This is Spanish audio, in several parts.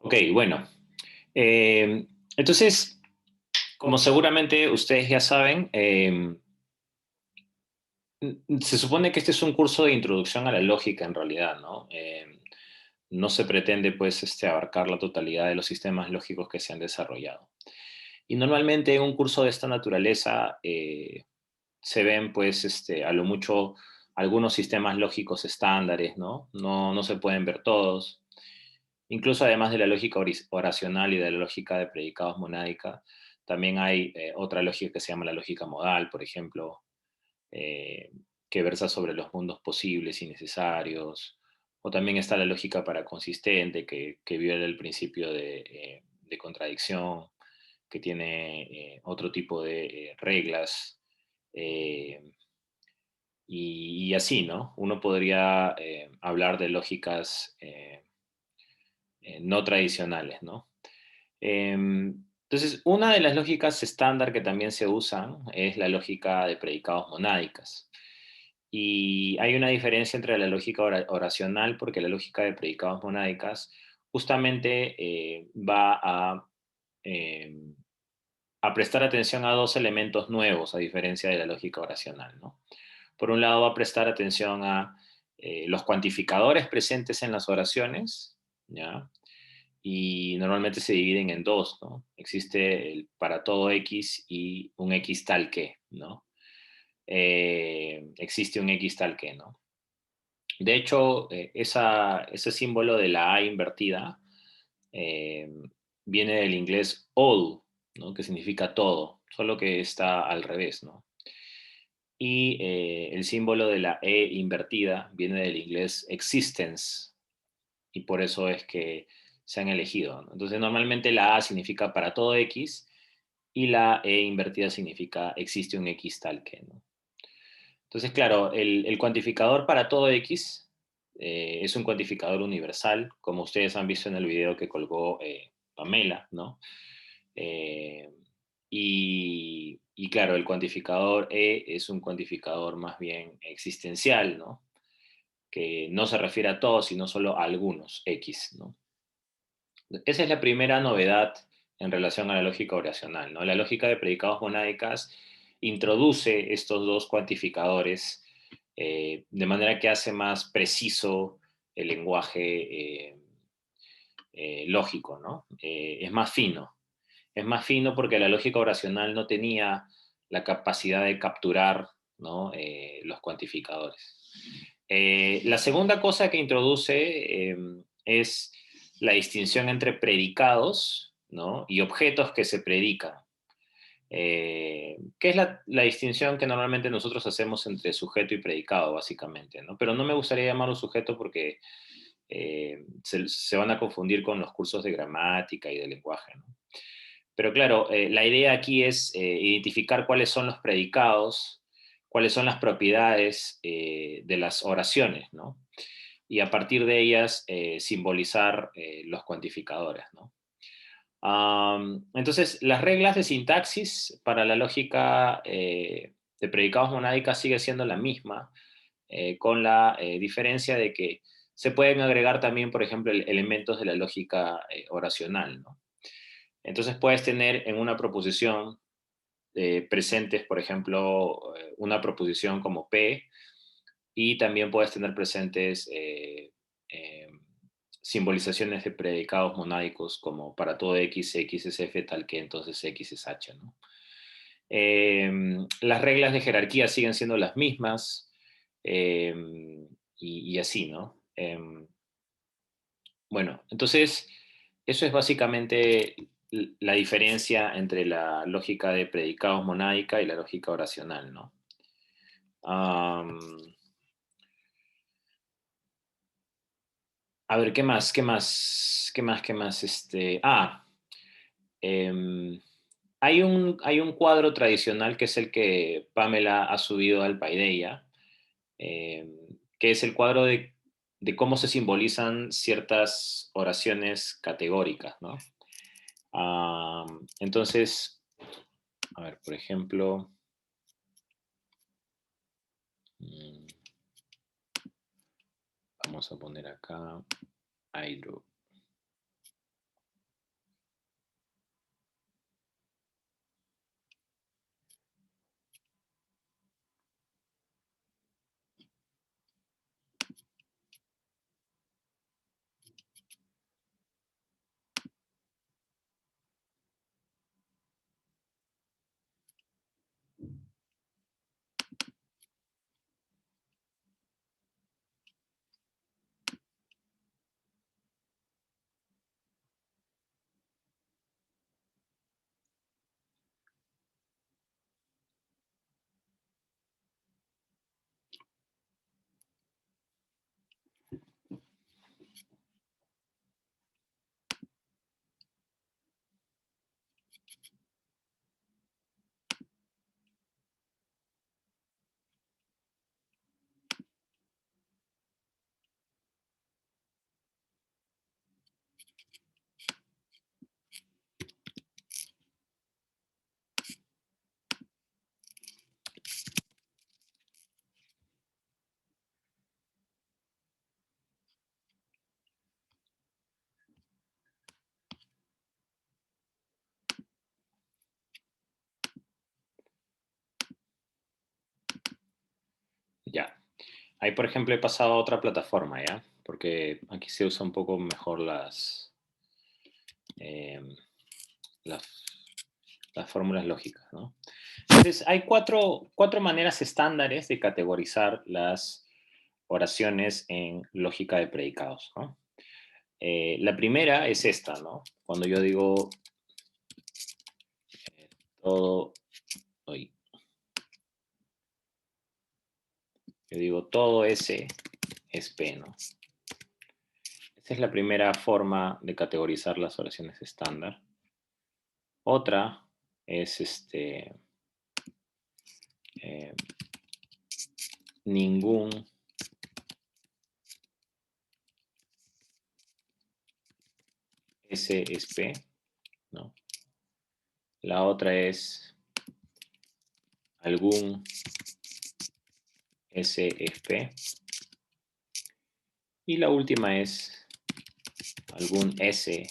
Ok, bueno. Entonces, como seguramente ustedes ya saben, se supone que este es un curso de introducción a la lógica en realidad, ¿no? No se pretende, pues, abarcar la totalidad de los sistemas lógicos que se han desarrollado. Y normalmente en un curso de esta naturaleza se ven, pues, a lo mucho algunos sistemas lógicos estándares, ¿no? No se pueden ver todos. Incluso además de la lógica oracional y de la lógica de predicados monádica, también hay otra lógica que se llama la lógica modal, por ejemplo, eh, que versa sobre los mundos posibles y necesarios. O también está la lógica paraconsistente, que viola el principio de contradicción, que tiene otro tipo de reglas. eh, y así, ¿no? Uno podría hablar de lógicas no tradicionales, ¿no? Entonces, una de las lógicas estándar que también se usan es la lógica de predicados monádicas. Y hay una diferencia entre la lógica oracional, porque la lógica de predicados monádicas justamente va eh, a prestar atención a dos elementos nuevos, a diferencia de la lógica oracional, ¿no? Por un lado, va a prestar atención a los cuantificadores presentes en las oraciones, ¿ya? Y normalmente se dividen en dos, ¿no? Existe el para todo X y un X tal que, ¿no? Existe un X tal que, ¿no? De hecho, ese símbolo de la A invertida eh, viene del inglés all, ¿no? Que significa todo, solo que está al revés, ¿no? Y el símbolo de la E invertida viene del inglés existence, y por eso es que se han elegido, ¿no? Entonces, normalmente la A significa para todo X y la E invertida significa existe un X tal que, ¿no? Entonces, claro, el cuantificador para todo X es un cuantificador universal, como ustedes han visto en el video que colgó Pamela, ¿no? Eh, y claro, el cuantificador E es un cuantificador más bien existencial, ¿no? Que no se refiere a todos, sino solo a algunos X, ¿no? Esa es la primera novedad en relación a la lógica oracional, ¿no? La lógica de predicados monádicas introduce estos dos cuantificadores de manera que hace más preciso el lenguaje lógico, ¿no? Es más fino. Es más fino porque la lógica oracional no tenía la capacidad de capturar, ¿no? Los cuantificadores. La segunda cosa que introduce es la distinción entre predicados, ¿no? Y objetos que se predican. Que es la distinción que normalmente nosotros hacemos entre sujeto y predicado, básicamente, ¿no? Pero no me gustaría llamarlo sujeto porque se van a confundir con los cursos de gramática y de lenguaje, ¿no? Pero claro, la idea aquí es identificar cuáles son los predicados, cuáles son las propiedades de las oraciones, ¿no? Y a partir de ellas simbolizar los cuantificadores, ¿no? Entonces, las reglas de sintaxis para la lógica de predicados monádicas sigue siendo la misma, con la diferencia de que se pueden agregar también, por ejemplo, elementos de la lógica oracional, ¿no? Entonces puedes tener en una proposición presentes, por ejemplo, una proposición como P, y también puedes tener presentes simbolizaciones de predicados monádicos como para todo X, X es F, tal que entonces X es H, ¿no? Las reglas de jerarquía siguen siendo las mismas eh, y así, ¿no? Bueno, entonces eso es básicamente la diferencia entre la lógica de predicados monádica y la lógica oracional, ¿no? Am, a ver, ¿qué más? ¿Qué más? ¿Qué más? ¿Qué más? Em, hay un cuadro tradicional que es el que Pamela ha subido al Paideia, que es el cuadro de cómo se simbolizan ciertas oraciones categóricas, ¿no? Entonces, a ver, por ejemplo, mm, vamos a poner acá hydro. Ahí, por ejemplo, he pasado a otra plataforma, ¿ya? Porque aquí se usa un poco mejor eh, las, las fórmulas lógicas, ¿no? Entonces, hay cuatro maneras estándares de categorizar las oraciones en lógica de predicados, ¿no? La primera es esta, ¿no? Cuando yo digo todo, oye, yo digo todo S es P, ¿no? Esa es la primera forma de categorizar las oraciones estándar. Otra es eh, ningún S es P, ¿no? La otra es algún S es P. Y la última es algún S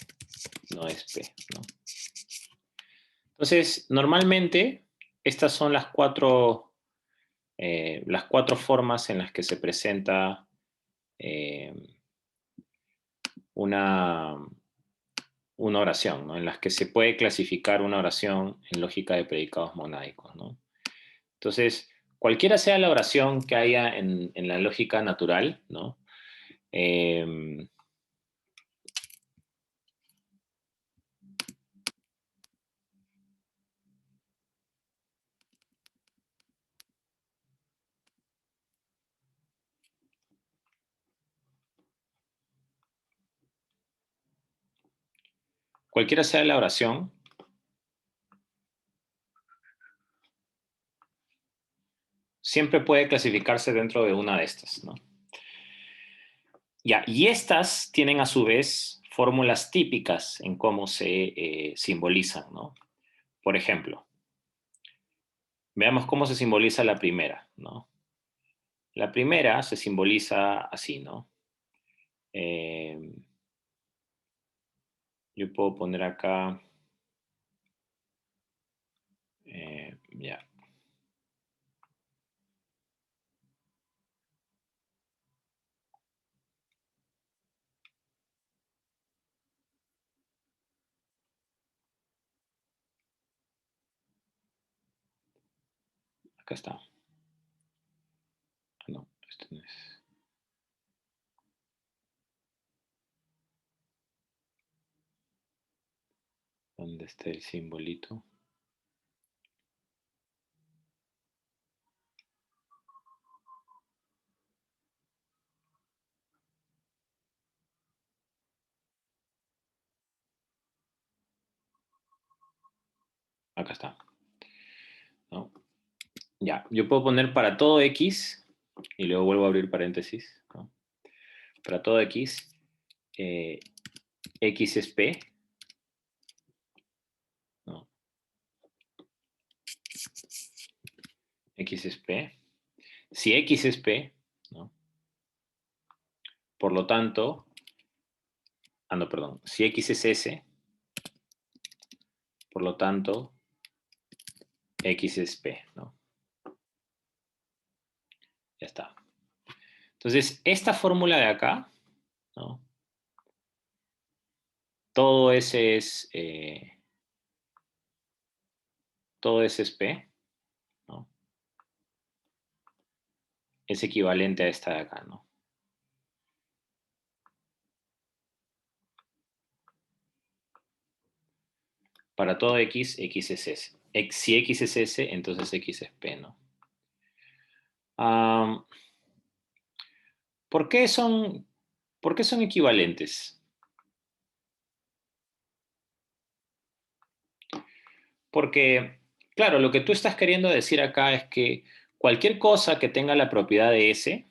no es P, ¿no? Entonces, normalmente, estas son las cuatro formas en las que se presenta eh, una, una oración, ¿no? En las que se puede clasificar una oración en lógica de predicados monádicos, ¿no? Entonces, cualquiera sea la oración que haya en la lógica natural, ¿no? Eh, cualquiera sea la oración, siempre puede clasificarse dentro de una de estas, ¿no? Ya, y estas tienen a su vez fórmulas típicas en cómo se simbolizan, ¿no? Por ejemplo, veamos cómo se simboliza la primera, ¿no? La primera se simboliza así, ¿no? Eh, yo puedo poner acá, ya, acá está. Ah, no, este no es. ¿Dónde está el simbolito? Acá está, ¿no? Ya, yo puedo poner para todo X, y luego vuelvo a abrir paréntesis, ¿no? Para todo X, eh, X es P, ¿no? X es P. Si X es P, ¿no? Por lo tanto, no, perdón. Si X es S, por lo tanto, X es P, ¿no? Ya está. Entonces, esta fórmula de acá, ¿no? Todo S todo S es P, ¿no? Es equivalente a esta de acá, ¿no? Para todo X, X es S. Si X es S, entonces X es P, ¿no? Um, ¿por qué son, ¿por qué son equivalentes? Porque, claro, lo que tú estás queriendo decir acá es que cualquier cosa que tenga la propiedad de S,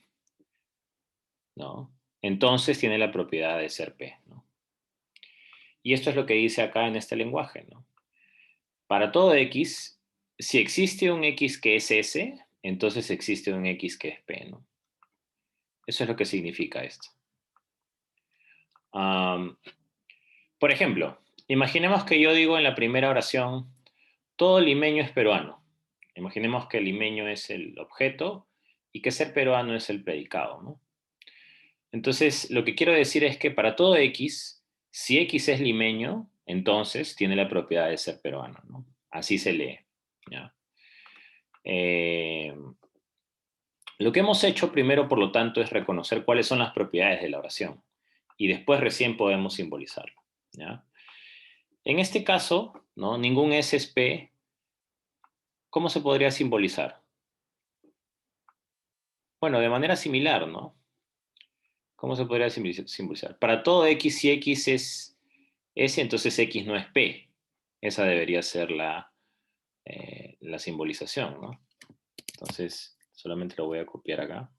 ¿no? Entonces tiene la propiedad de ser P, ¿no? Y esto es lo que dice acá en este lenguaje, ¿no? Para todo X, si existe un X que es S, entonces existe un X que es P, ¿no? Eso es lo que significa esto. Um, por ejemplo, imaginemos que yo digo en la primera oración, todo limeño es peruano. Imaginemos que el limeño es el objeto y que ser peruano es el predicado, ¿no? Entonces, lo que quiero decir es que para todo X, si X es limeño, entonces tiene la propiedad de ser peruano, ¿no? Así se lee, ¿ya? Eh, lo que hemos hecho primero, por lo tanto, es reconocer cuáles son las propiedades de la oración y después recién podemos simbolizarlo, ¿ya? En este caso, ¿no? Ningún S es P. ¿Cómo se podría simbolizar? Bueno, de manera similar, ¿no? ¿Cómo se podría simbolizar? Para todo X, si X es S, entonces X no es P. Esa debería ser la simbolización, ¿no? Entonces, solamente lo voy a copiar acá.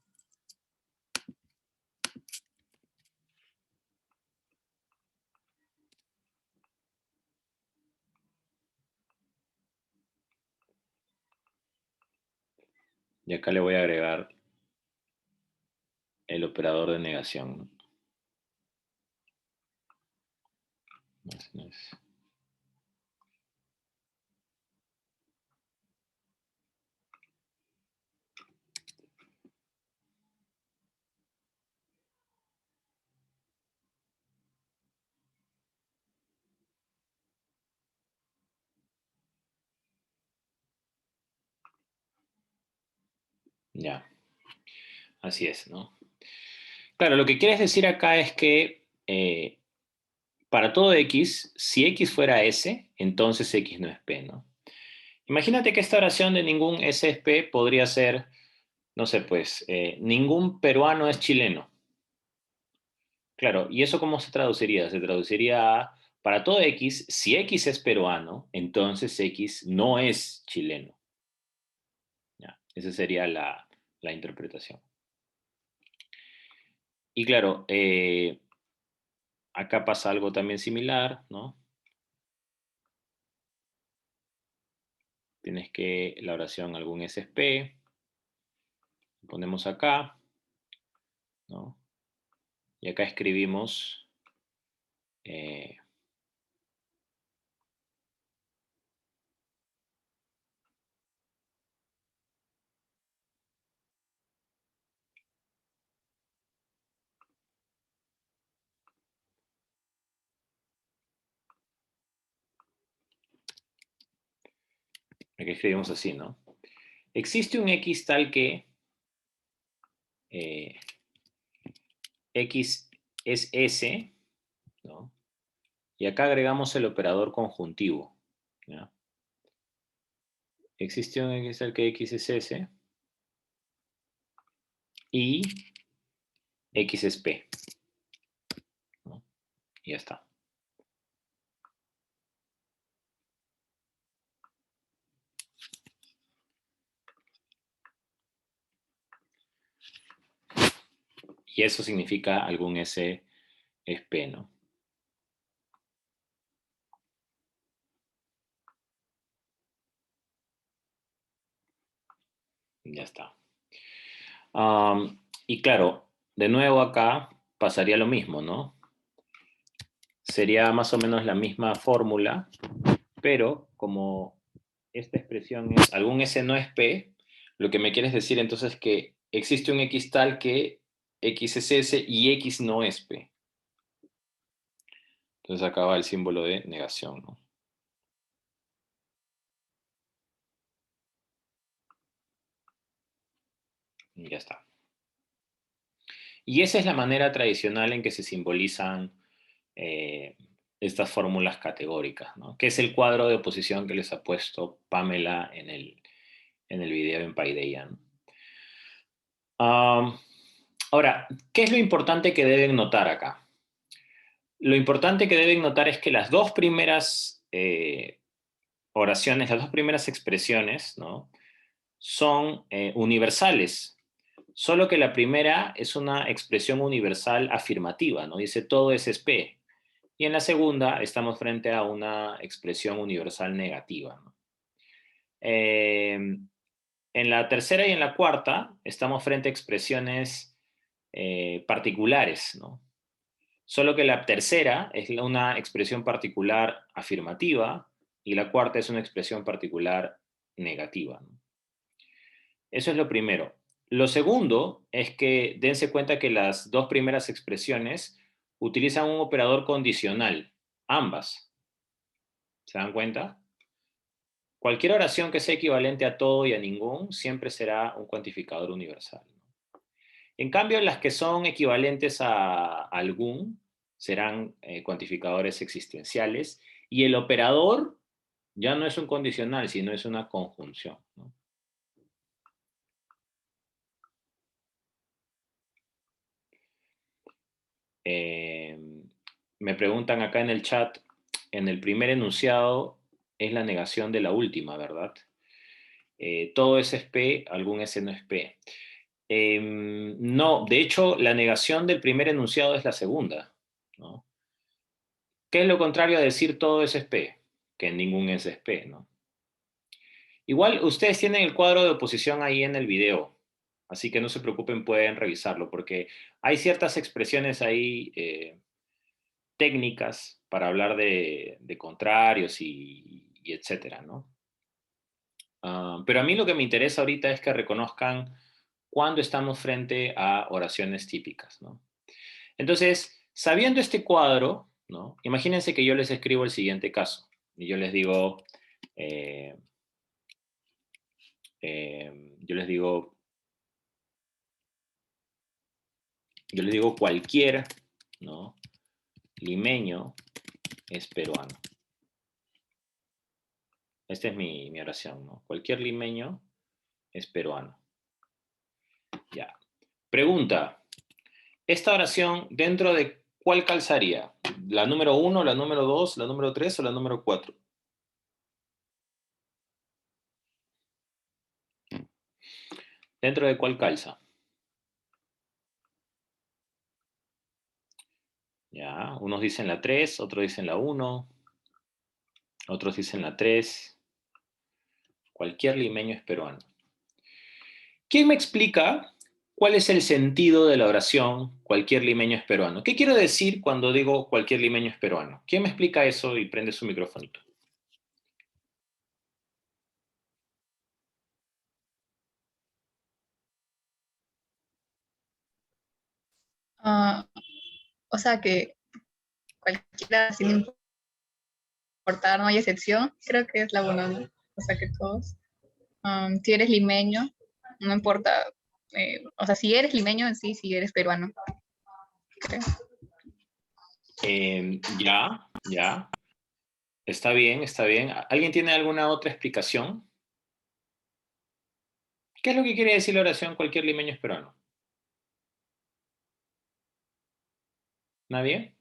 Y acá le voy a agregar el operador de negación, ¿no? No es. Ya, así es, ¿no? Claro, lo que quieres decir acá es que para todo X, si X fuera S, entonces X no es P, ¿no? Imagínate que esta oración de ningún S es P podría ser, no sé, pues, ningún peruano es chileno. Claro, ¿y eso cómo se traduciría? Se traduciría a, para todo X, si X es peruano, entonces X no es chileno. ¿Ya? Esa sería la interpretación. Y claro, acá pasa algo también similar, ¿no? Tienes que la oración algún S es P, ponemos acá, ¿no? Y acá escribimos eh, aquí escribimos así, ¿no? Existe un X tal que eh, X es S, ¿no? Y acá agregamos el operador conjuntivo, ¿ya? Existe un X tal que X es S y X es P, ¿no? Y ya está. Y eso significa algún S es P, ¿no? Ya está. Y claro, de nuevo acá pasaría lo mismo, ¿no? Sería más o menos la misma fórmula, pero como esta expresión es algún S no es P, lo que me quieres decir entonces es que existe un X tal que X es S y X no es P. Entonces acá va el símbolo de negación, ¿no? Y ya está. Y esa es la manera tradicional en que se simbolizan eh, estas fórmulas categóricas, ¿no? Que es el cuadro de oposición que les ha puesto Pamela en el video en Paideia, ¿no? Ahora, ¿qué es lo importante que deben notar acá? Lo importante que deben notar es que las dos primeras oraciones, las dos primeras expresiones, ¿no? Son universales, solo que la primera es una expresión universal afirmativa, ¿no? Dice todo es SP. Y en la segunda estamos frente a una expresión universal negativa, ¿no? En la tercera y en la cuarta estamos frente a expresiones particulares, ¿no? Solo que la tercera es una expresión particular afirmativa y la cuarta es una expresión particular negativa, ¿no? Eso es lo primero. Lo segundo es que dense cuenta que las dos primeras expresiones utilizan un operador condicional, ambas. ¿Se dan cuenta? Cualquier oración que sea equivalente a todo y a ningún siempre será un cuantificador universal. En cambio, las que son equivalentes a algún serán cuantificadores existenciales y el operador ya no es un condicional, sino es una conjunción, ¿no? Eh, Me preguntan acá en el chat, en el primer enunciado es la negación de la última, ¿verdad? Todo S es P, algún S no es P. No, de hecho, la negación del primer enunciado es la segunda, ¿no? ¿Qué es lo contrario a decir todo S es P? Que ningún S es P, ¿no? Igual ustedes tienen el cuadro de oposición ahí en el video, así que no se preocupen, pueden revisarlo, porque hay ciertas expresiones ahí técnicas para hablar de contrarios y etcétera, ¿no? Pero a mí lo que me interesa ahorita es que reconozcan cuando estamos frente a oraciones típicas, ¿no? Entonces, sabiendo este cuadro, ¿no? Imagínense que yo les escribo el siguiente caso y yo les digo, eh, yo les digo, cualquier, ¿no? Limeño es peruano. Esta es mi oración, ¿no? Cualquier limeño es peruano. Ya. Pregunta, ¿esta oración dentro de cuál calzaría? ¿La número 1, la número 2, la número 3 o la número 4? ¿Dentro de cuál calza? Ya, unos dicen la 3, otros dicen la 1, otros dicen la 3. Cualquier limeño es peruano. ¿Quién me explica cuál es el sentido de la oración cualquier limeño es peruano? ¿Qué quiero decir cuando digo cualquier limeño es peruano? ¿Quién me explica eso y prende su microfonito? Ah, o sea que cualquiera, sin importar, no hay excepción, creo que es la buena, ¿no? O sea que todos, si eres limeño, no importa, o sea, si eres limeño en sí, si eres peruano, creo. Ya, ya. Está bien, está bien. ¿Alguien tiene alguna otra explicación? ¿Qué es lo que quiere decir la oración cualquier limeño es peruano? ¿Nadie?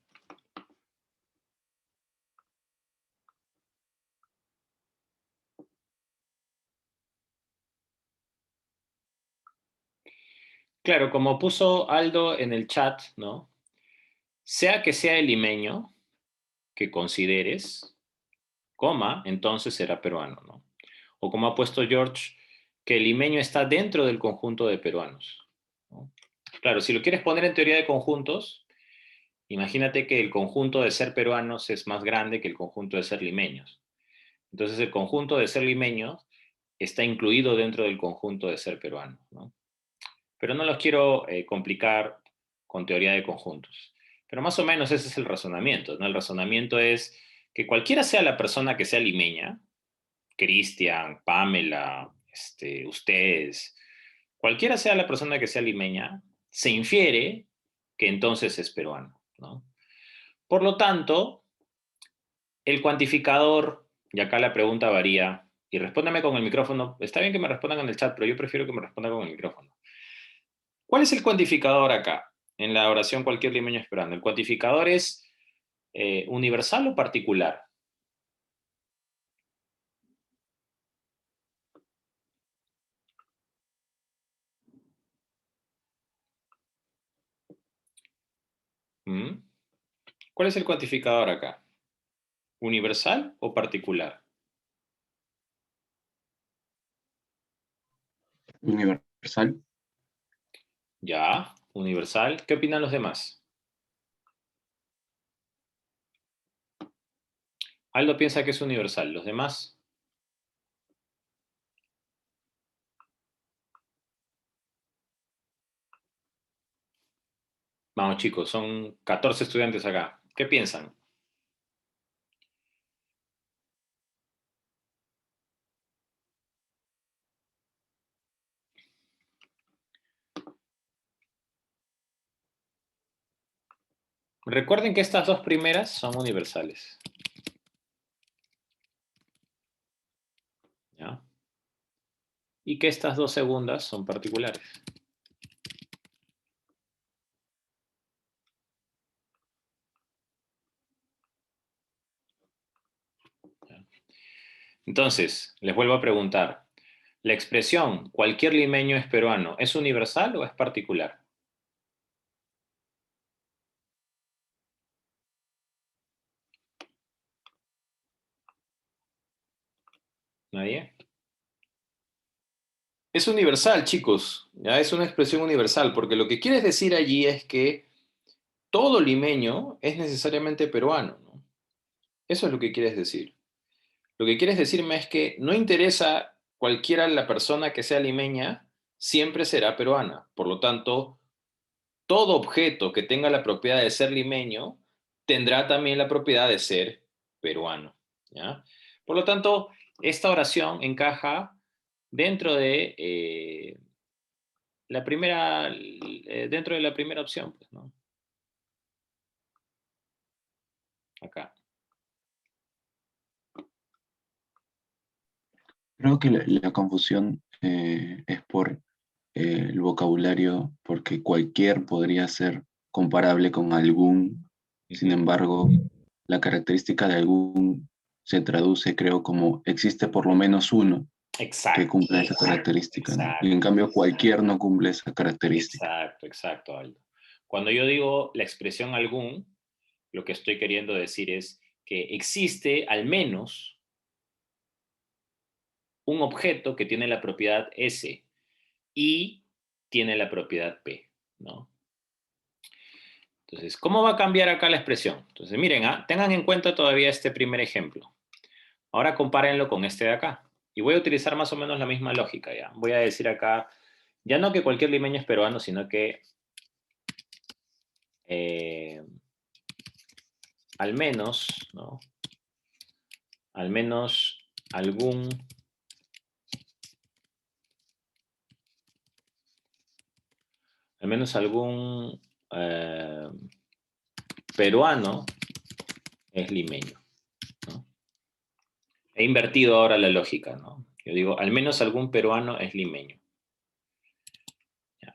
Claro, como puso Aldo en el chat, ¿no? Sea que sea el limeño que consideres, coma, entonces será peruano, ¿no? O como ha puesto George, que el limeño está dentro del conjunto de peruanos, ¿no? Claro, si lo quieres poner en teoría de conjuntos, imagínate que el conjunto de ser peruanos es más grande que el conjunto de ser limeños. Entonces el conjunto de ser limeños está incluido dentro del conjunto de ser peruano, ¿no? Pero no los quiero complicar con teoría de conjuntos. Pero más o menos ese es el razonamiento, ¿no? El razonamiento es que cualquiera sea la persona que sea limeña, Cristian, Pamela, ustedes, cualquiera sea la persona que sea limeña, se infiere que entonces es peruano, ¿no? Por lo tanto, el cuantificador, y acá la pregunta varía, y respóndame con el micrófono, está bien que me respondan en el chat, pero yo prefiero que me respondan con el micrófono. ¿Cuál es el cuantificador acá? En la oración cualquier limeño esperando. ¿El cuantificador es universal o particular? ¿Mm? ¿Cuál es el cuantificador acá? ¿Universal o particular? Universal. Ya, universal. ¿Qué opinan los demás? Aldo piensa que es universal. ¿Los demás? Vamos chicos, son 14 estudiantes acá. ¿Qué piensan? Recuerden que estas dos primeras son universales. ¿Ya? Y que estas dos segundas son particulares. ¿Ya? Entonces, les vuelvo a preguntar. ¿La expresión cualquier limeño es peruano es universal o es particular? ¿Nadie? Es universal, chicos. Ya es una expresión universal, porque lo que quieres decir allí es que todo limeño es necesariamente peruano, ¿no? Eso es lo que quieres decir. Lo que quieres decirme es que no interesa cualquiera la persona que sea limeña, siempre será peruana. Por lo tanto, todo objeto que tenga la propiedad de ser limeño tendrá también la propiedad de ser peruano, ¿ya? Por lo tanto, esta oración encaja dentro de la primera, dentro de la primera opción, pues, ¿no? Acá. Creo que la confusión es por el vocabulario, porque cualquier podría ser comparable con algún. Sin Ujú. embargo, la característica de algún se traduce, creo, como existe por lo menos uno que Exacto, cumpla esa característica, ¿no? Y en exacto, cambio, cualquier no cumple esa característica. exacto, exacto, Aldo. Cuando yo digo la expresión algún, lo que estoy queriendo decir es que existe al menos un objeto que tiene la propiedad S y tiene la propiedad P, ¿no? Entonces, ¿cómo va a cambiar acá la expresión? Entonces, miren, tengan en cuenta todavía este primer ejemplo. Ahora compárenlo con este de acá. Y voy a utilizar más o menos la misma lógica, ¿ya? Voy a decir acá, ya no que cualquier limeño es peruano, sino que eh, al menos, ¿no? Al menos algún eh, peruano es limeño, ¿no? He invertido ahora la lógica, ¿no? Yo digo, al menos algún peruano es limeño. ¿Ya?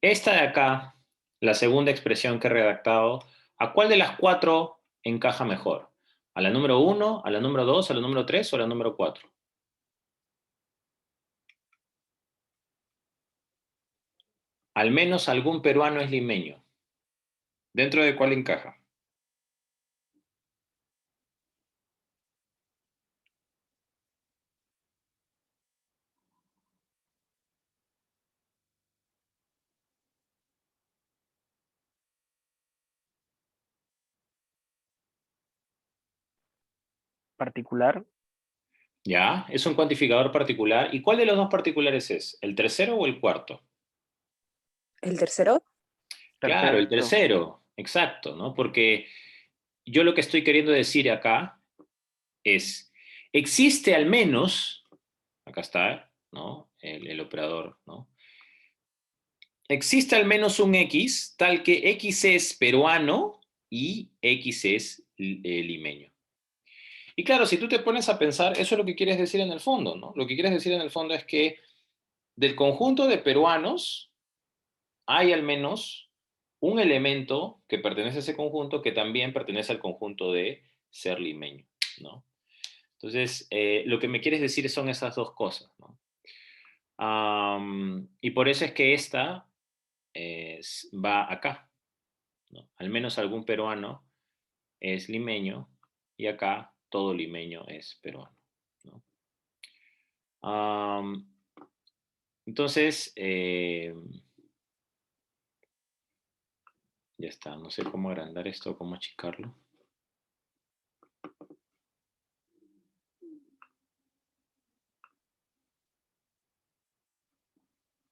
Esta de acá, la segunda expresión que he redactado, ¿a cuál de las cuatro encaja mejor? ¿A la número uno, a la número dos, a la número tres o a la número cuatro? Al menos algún peruano es limeño. ¿Dentro de cuál encaja? Particular. ¿Ya? Es un cuantificador particular. ¿Y cuál de los dos particulares es? ¿El tercero o el cuarto? ¿El tercero? Claro, el Tercero. tercero, exacto, ¿no? Porque yo lo que estoy queriendo decir acá es, existe al menos, acá está, ¿no? El operador, ¿no? Existe al menos un X, tal que X es peruano y X es limeño. Y claro, si tú te pones a pensar, eso es lo que quieres decir en el fondo, ¿no? Lo que quieres decir en el fondo es que del conjunto de peruanos hay al menos un elemento que pertenece a ese conjunto que también pertenece al conjunto de ser limeño, ¿no? Entonces, lo que me quieres decir son esas dos cosas, ¿no? Y por eso es que esta va acá, ¿no? Al menos algún peruano es limeño y acá todo limeño es peruano, ¿no? Am, entonces, ya está, no sé cómo agrandar esto, cómo achicarlo.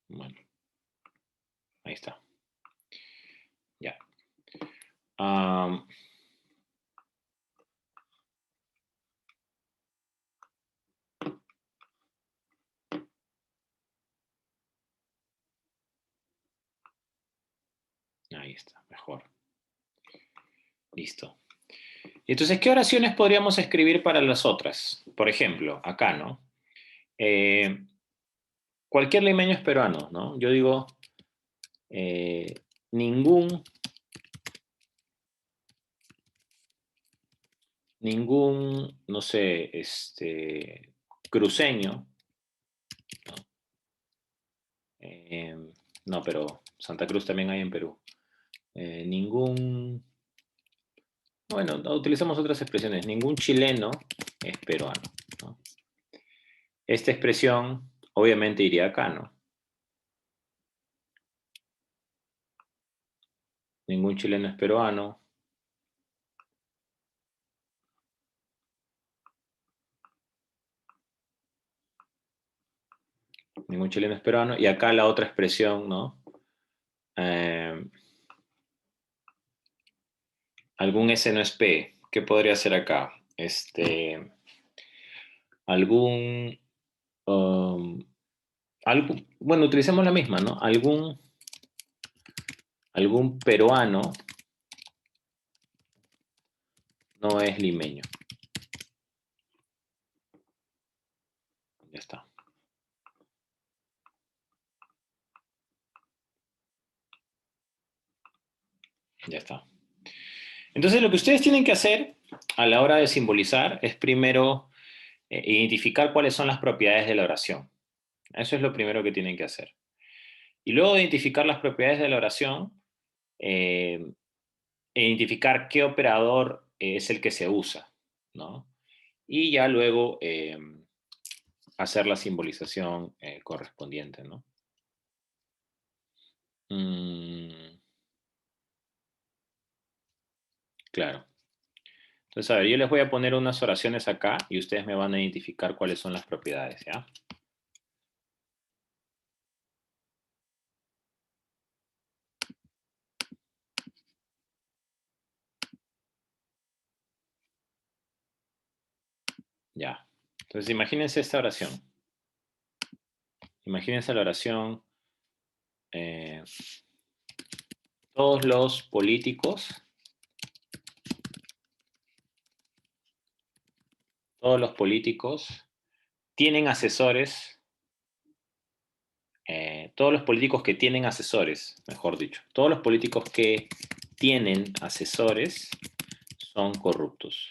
Bueno, ahí está. Ya. Ahí está, mejor. Listo. Entonces, ¿qué oraciones podríamos escribir para las otras? Por ejemplo, acá, ¿no? Cualquier limeño es peruano, ¿no? Yo digo, ningún, no sé, cruceño, ¿no? No, pero Santa Cruz también hay en Perú. Bueno, utilizamos otras expresiones. Ningún chileno es peruano, ¿no? Esta expresión obviamente iría acá, ¿no? Ningún chileno es peruano. Ningún chileno es peruano. Y acá la otra expresión, ¿no? Algún S no es P. ¿Qué podría ser acá? Algún... bueno, utilicemos la misma, ¿no? Algún peruano no es limeño. Ya está. Ya está. Entonces, lo que ustedes tienen que hacer a la hora de simbolizar es primero identificar cuáles son las propiedades de la oración. Eso es lo primero que tienen que hacer. Y luego de identificar las propiedades de la oración, identificar qué operador es el que se usa, ¿no? Y ya luego hacer la simbolización correspondiente, ¿no? Claro. Entonces, a ver, yo les voy a poner unas oraciones acá y ustedes me van a identificar cuáles son las propiedades, ¿ya? Ya. Entonces, imagínense esta oración. Imagínense la oración. Todos los políticos tienen asesores. Todos los políticos que tienen asesores, mejor dicho, todos los políticos que tienen asesores son corruptos.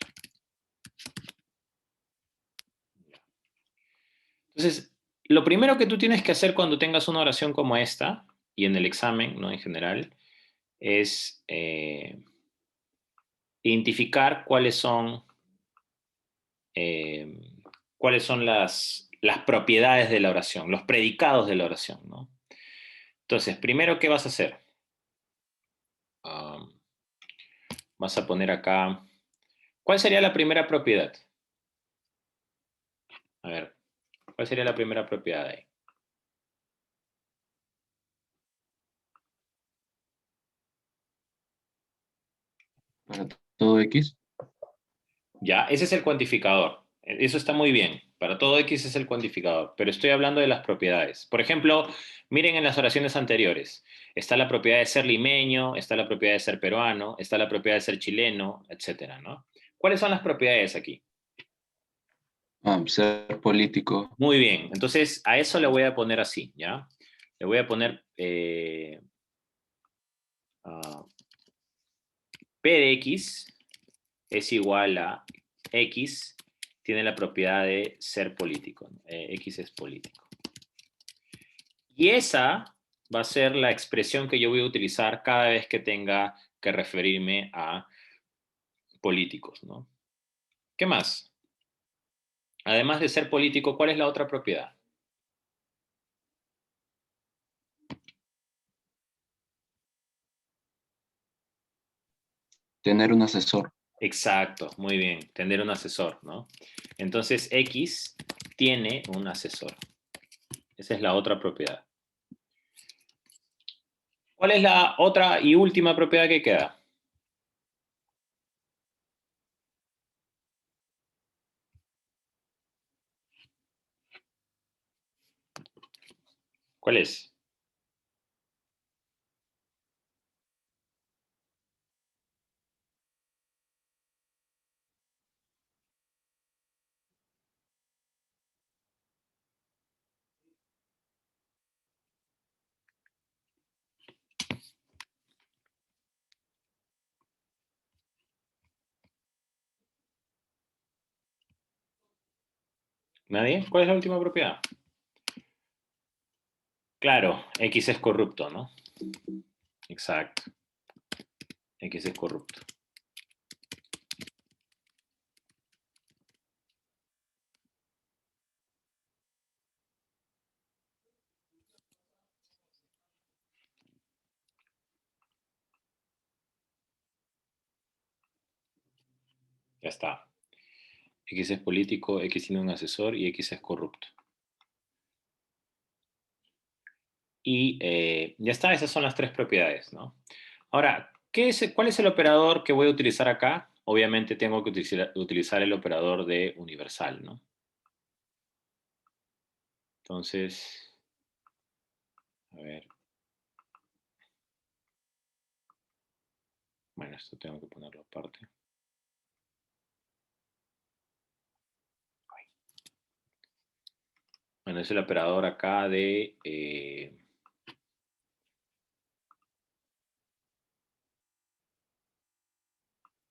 Entonces, lo primero que tú tienes que hacer cuando tengas una oración como esta, y en el examen, ¿no? En general, es identificar eh, cuáles son las propiedades de la oración, los predicados de la oración, ¿no? Entonces, primero, ¿qué vas a hacer? Vas a poner acá, ¿cuál sería la primera propiedad? A ver, ¿cuál sería la primera propiedad ahí? Para todo X. Ya, ese es el cuantificador. Eso está muy bien. Para todo X es el cuantificador, pero estoy hablando de las propiedades. Por ejemplo, miren en las oraciones anteriores. Está la propiedad de ser limeño, está la propiedad de ser peruano, está la propiedad de ser chileno, etcétera, ¿no? ¿Cuáles son las propiedades aquí? Ser político. Muy bien. Entonces, a eso le voy a poner así, ¿ya? Le voy a poner P de X es igual a X, tiene la propiedad de ser político. X es político. Y esa va a ser la expresión que yo voy a utilizar cada vez que tenga que referirme a políticos, ¿no? ¿Qué más? Además de ser político, ¿cuál es la otra propiedad? Tener un asesor. Exacto, muy bien, tener un asesor, ¿no? Entonces, X tiene un asesor. Esa es la otra propiedad. ¿Cuál es la otra y última propiedad que queda? ¿Cuál es? ¿Nadie? ¿Cuál es la última propiedad? Claro, X es corrupto, ¿no? Exacto. X es corrupto. Ya está. X es político, X tiene un asesor y X es corrupto. Y ya está, esas son las tres propiedades, ¿no? Ahora, ¿cuál es el operador que voy a utilizar acá? Obviamente tengo que utilizar el operador de universal, ¿no? Entonces, a ver. Bueno, esto tengo que ponerlo aparte. Bueno, es el operador acá de...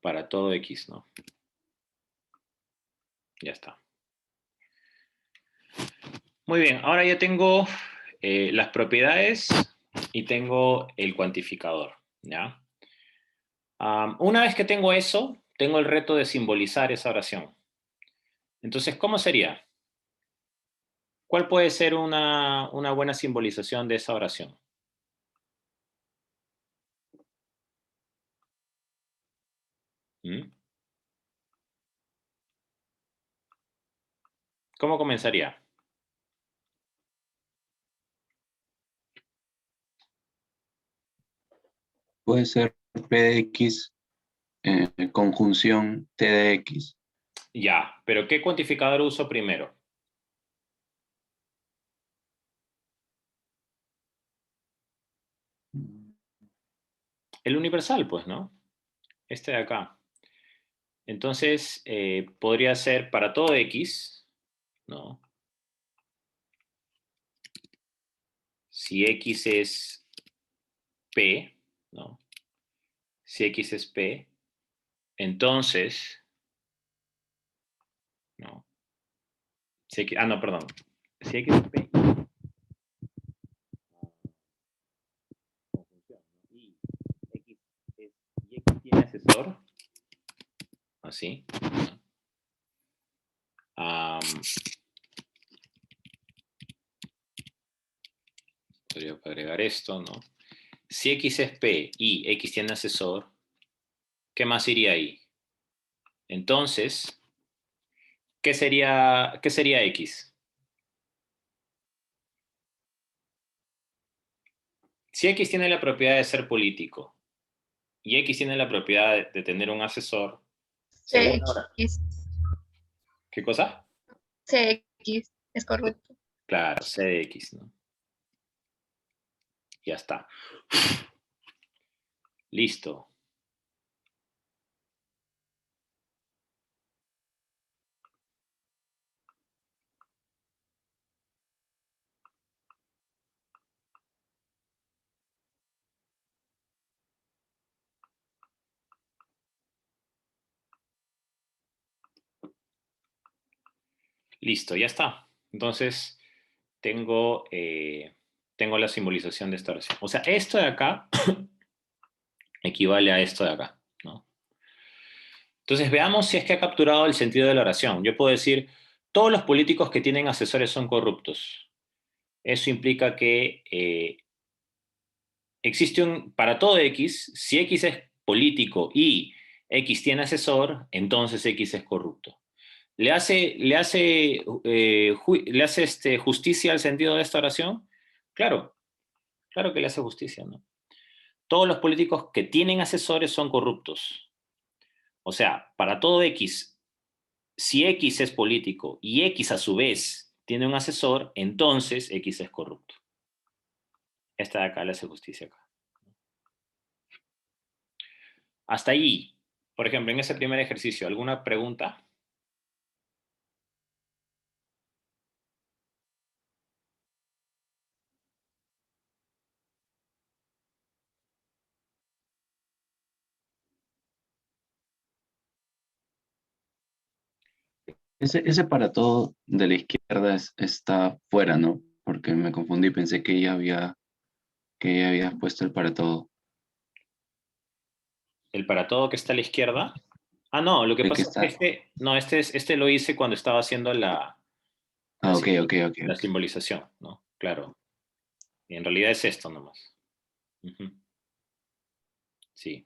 para todo X, ¿no? Ya está. Muy bien, ahora ya tengo las propiedades y tengo el cuantificador, ¿ya? Una vez que tengo eso, tengo el reto de simbolizar esa oración. Entonces, ¿cómo sería? ¿Cuál puede ser una buena simbolización de esa oración? ¿Mm? ¿Cómo comenzaría? Puede ser P de X, conjunción T de X. Ya, pero ¿qué cuantificador uso primero? El universal, pues, ¿no? Este de acá. Entonces, podría ser para todo X, ¿no? Si X es P, ¿no? Si X es P, entonces, ¿no? Si X, no, perdón. Si X es P, conjunción, ¿no? Y X tiene asesor, así. ¿No? Podría agregar esto, ¿no? Si X es P y X tiene asesor, ¿qué más iría ahí? Entonces, qué sería X? Si X tiene la propiedad de ser político y X tiene la propiedad de tener un asesor, según ahora. CX, ¿Qué cosa? CX es correcto. Claro, C de X, ¿no? Ya está. Listo. Listo, ya está. Entonces, tengo la simbolización de esta oración. O sea, esto de acá equivale a esto de acá, ¿no? Entonces, veamos si es que ha capturado el sentido de la oración. Yo puedo decir, todos los políticos que tienen asesores son corruptos. Eso implica que existe para todo X, si X es político y X tiene asesor, entonces X es corrupto. ¿Le hace justicia al sentido de esta oración? Claro, claro que le hace justicia, ¿no? Todos los políticos que tienen asesores son corruptos. O sea, para todo X, si X es político y X a su vez tiene un asesor, entonces X es corrupto. Esta de acá le hace justicia acá. Hasta allí. Por ejemplo, en ese primer ejercicio, ¿alguna pregunta? Ese para todo de la izquierda está fuera, ¿no? Porque me confundí, pensé que ya habías puesto el para todo. El para todo que está a la izquierda. Ah, no, lo que El que pasa es que está. este lo hice cuando estaba haciendo la, Ah, ok, simbol- ok, ok, la ok. simbolización, ¿no? Claro. Y en realidad es esto nomás. Ujú. Sí.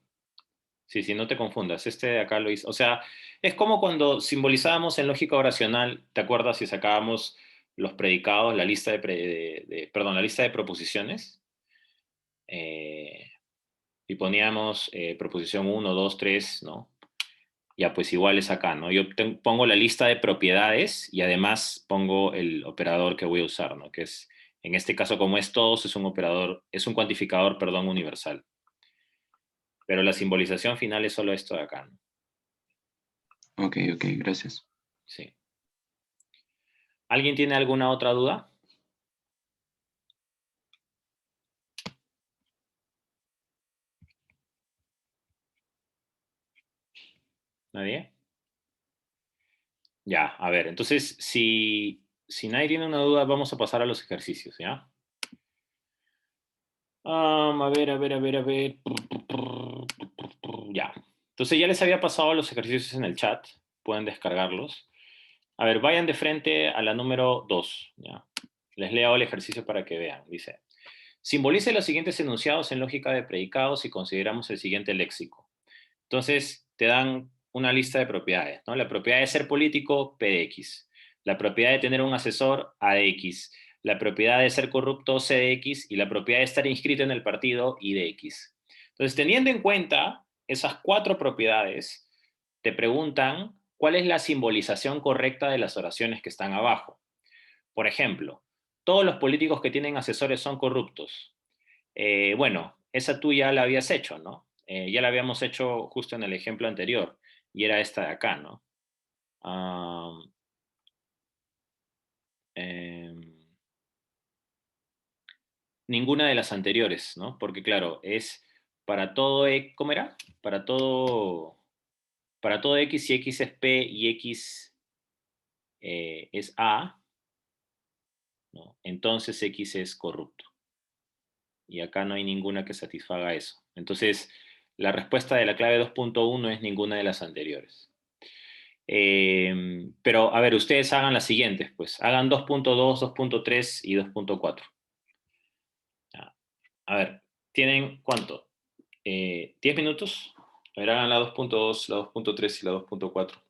Sí, sí, no te confundas. Este de acá lo hice. O sea, es como cuando simbolizábamos en lógica oracional, ¿te acuerdas si sacábamos los predicados, la lista perdón, la lista de proposiciones? Eh, y poníamos proposición uno, 2, 3, ¿no? Ya, pues igual es acá, ¿no? Yo pongo la lista de propiedades y además pongo el operador que voy a usar, ¿no? Que es, en este caso, como es todos, es un operador, es un cuantificador, perdón, universal. Pero la simbolización final es solo esto de acá, ¿no? Ok, ok, gracias. Sí. ¿Alguien tiene alguna otra duda? ¿Nadie? Ya, a ver, entonces, si nadie tiene una duda, vamos a pasar a los ejercicios, ¿ya? A ver, a ver, a ver, a ver. Ya. Entonces ya les había pasado los ejercicios en el chat. Pueden descargarlos. A ver, vayan de frente a la número 2. ¿Ya? Les leo el ejercicio para que vean. Dice, simbolice los siguientes enunciados en lógica de predicados si consideramos el siguiente léxico. Entonces, te dan una lista de propiedades, ¿no? La propiedad de ser político, P de X. La propiedad de tener un asesor, A de X. La propiedad de ser corrupto, C de X. Y la propiedad de estar inscrito en el partido, I de X. Entonces, teniendo en cuenta esas 4 propiedades, te preguntan cuál es la simbolización correcta de las oraciones que están abajo. Por ejemplo, todos los políticos que tienen asesores son corruptos. Bueno, esa tú ya la habías hecho, ¿no? Ya la habíamos hecho justo en el ejemplo anterior, y era esta de acá, ¿no? Ah, eh, ninguna de las anteriores, ¿no? Porque claro, es para todo, ¿cómo era? Para todo X, si X es P y X es A, ¿no? Entonces X es corrupto. Y acá no hay ninguna que satisfaga eso. Entonces, la respuesta de la clave 2.1 es ninguna de las anteriores. Pero, a ver, ustedes hagan las siguientes, pues. Hagan 2.2, 2.3 y 2.4. A ver, ¿tienen cuánto? ¿10 minutos? A ver, hagan la 2.2, la 2.3 y la 2.4.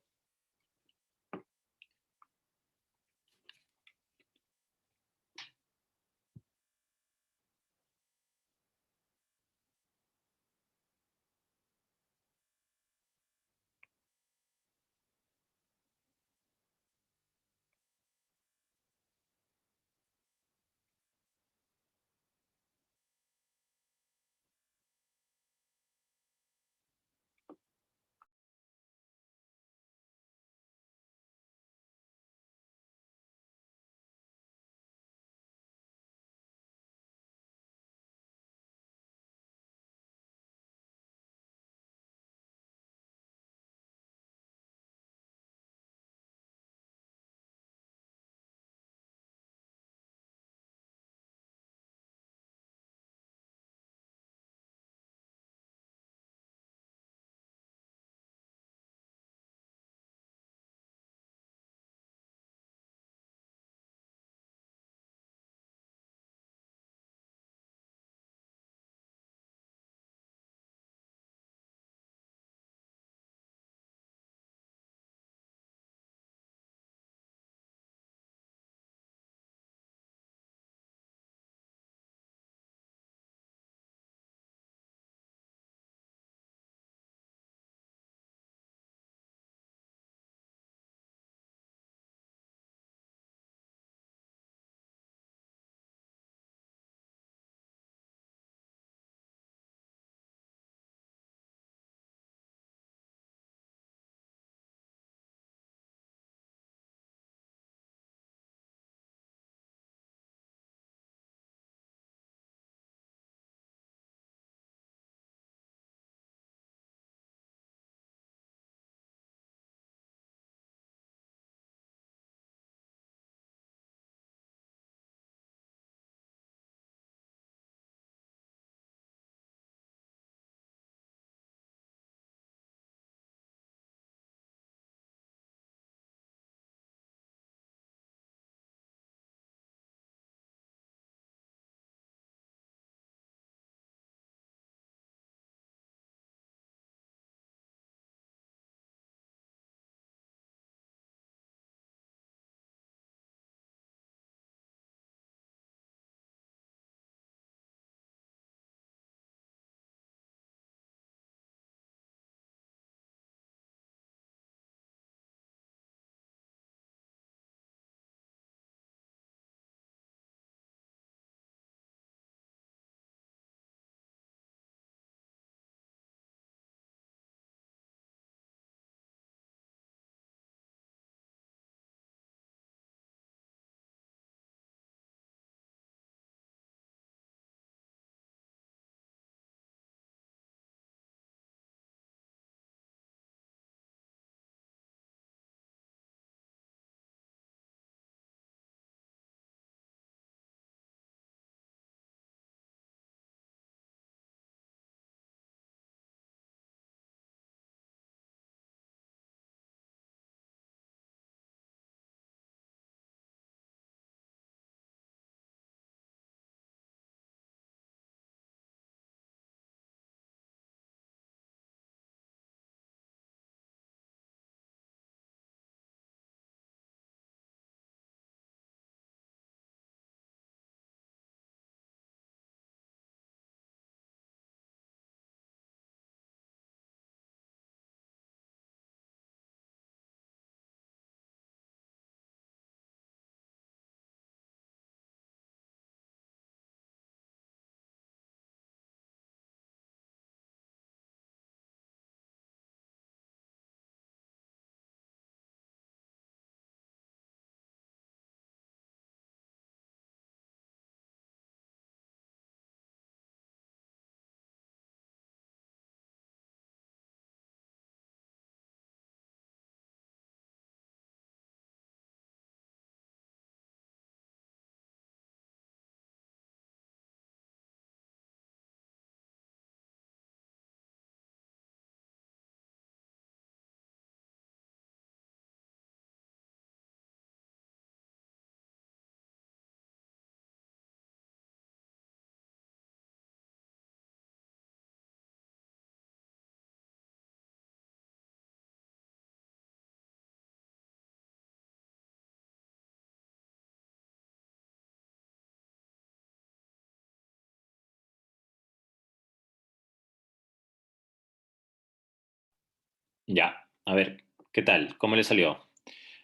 Ya, a ver, ¿qué tal? ¿Cómo le salió?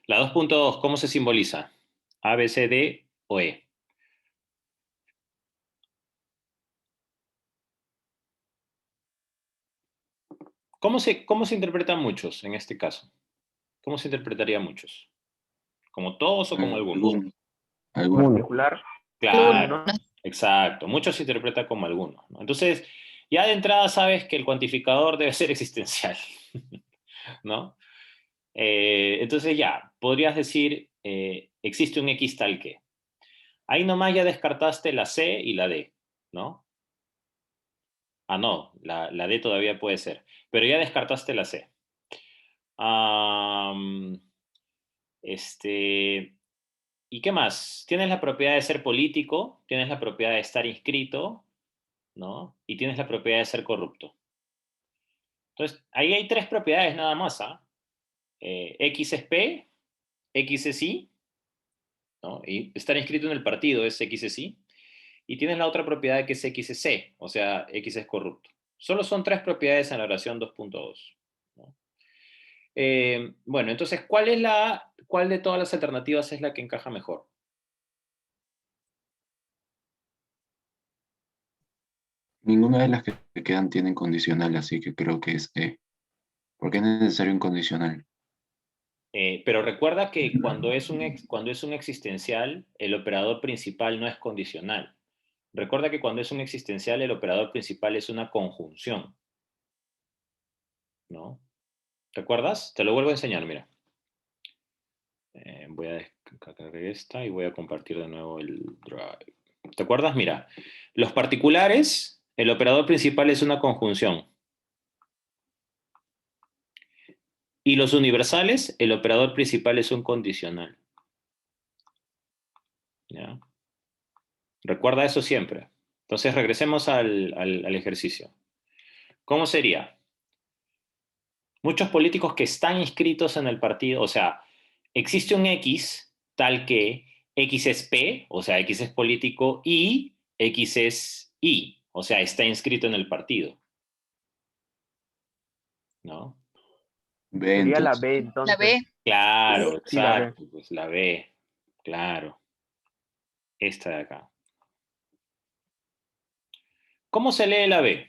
La 2.2, ¿cómo se simboliza? ¿A, B, C, D o E? ¿Cómo se interpretan muchos en este caso? ¿Cómo se interpretaría muchos? ¿Como todos o como algunos? Alguno, alguno. Particular. Claro, ¿No? exacto. Muchos se interpreta como algunos, ¿no? Entonces, ya de entrada sabes que el cuantificador debe ser existencial, ¿no? Entonces ya, podrías decir, existe un X tal que. Ahí nomás ya descartaste la C y la D, ¿no? Ah, no, la D todavía puede ser, pero ya descartaste la C. Am, este, ¿Y qué más? Tienes la propiedad de ser político, tienes la propiedad de estar inscrito, ¿no? Y tienes la propiedad de ser corrupto. Entonces, ahí hay tres propiedades nada más, ¿ah? X es P, X es Y, ¿no? Y estar inscrito en el partido es X es Y. Y tienes la otra propiedad que es X es C, o sea, X es corrupto. Solo son tres propiedades en la oración 2.2, ¿no? Bueno, entonces, ¿cuál de todas las alternativas es la que encaja mejor? Ninguna de las que quedan tienen condicional, así que creo que es E. Porque es necesario un condicional. Pero recuerda que cuando es un existencial, el operador principal no es condicional. Recuerda que cuando es un existencial, el operador principal es una conjunción, ¿no? ¿Recuerdas? Te lo vuelvo a enseñar, mira. Voy a descargar esta y voy a compartir de nuevo el Drive. ¿Te acuerdas? Mira, los particulares, el operador principal es una conjunción. Y los universales, el operador principal es un condicional. ¿Ya? Recuerda eso siempre. Entonces regresemos al ejercicio. ¿Cómo sería? Muchos políticos que están inscritos en el partido, o sea, existe un X tal que X es P, o sea, X es político, y X es Y, o sea, está inscrito en el partido, ¿no? B Sería la entonces. B, La entonces. B. Claro, Sí, la B. exacto, pues la B, claro, esta de acá. ¿Cómo se lee la B?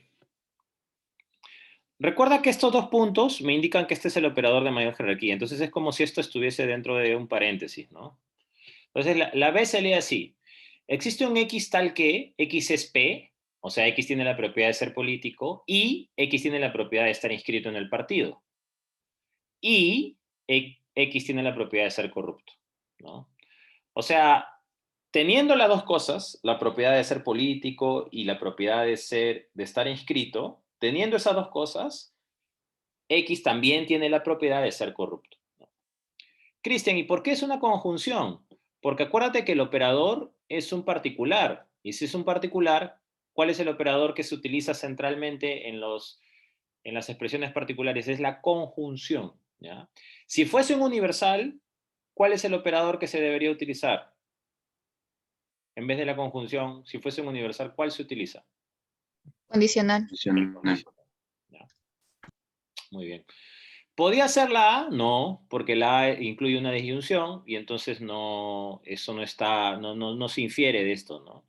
Recuerda que estos dos puntos me indican que este es el operador de mayor jerarquía, entonces es como si esto estuviese dentro de un paréntesis, ¿no? Entonces la B se lee así. Existe un X tal que X es P, o sea, X tiene la propiedad de ser político, y X tiene la propiedad de estar inscrito en el partido. Y X tiene la propiedad de ser corrupto, ¿no? O sea, teniendo las dos cosas, la propiedad de ser político y la propiedad de estar inscrito, teniendo esas dos cosas, X también tiene la propiedad de ser corrupto. Cristian, ¿y por qué es una conjunción? Porque acuérdate que el operador es un particular. Y si es un particular, ¿cuál es el operador que se utiliza centralmente en las expresiones particulares? Es la conjunción, ¿ya? Si fuese un universal, ¿cuál es el operador que se debería utilizar? En vez de la conjunción, si fuese un universal, ¿cuál se utiliza? Condicional. El Condicional. condicional. ¿Ya? Muy bien. ¿Podría ser la A? No, porque la A incluye una disyunción y entonces no, eso no está, no se infiere de esto, ¿no?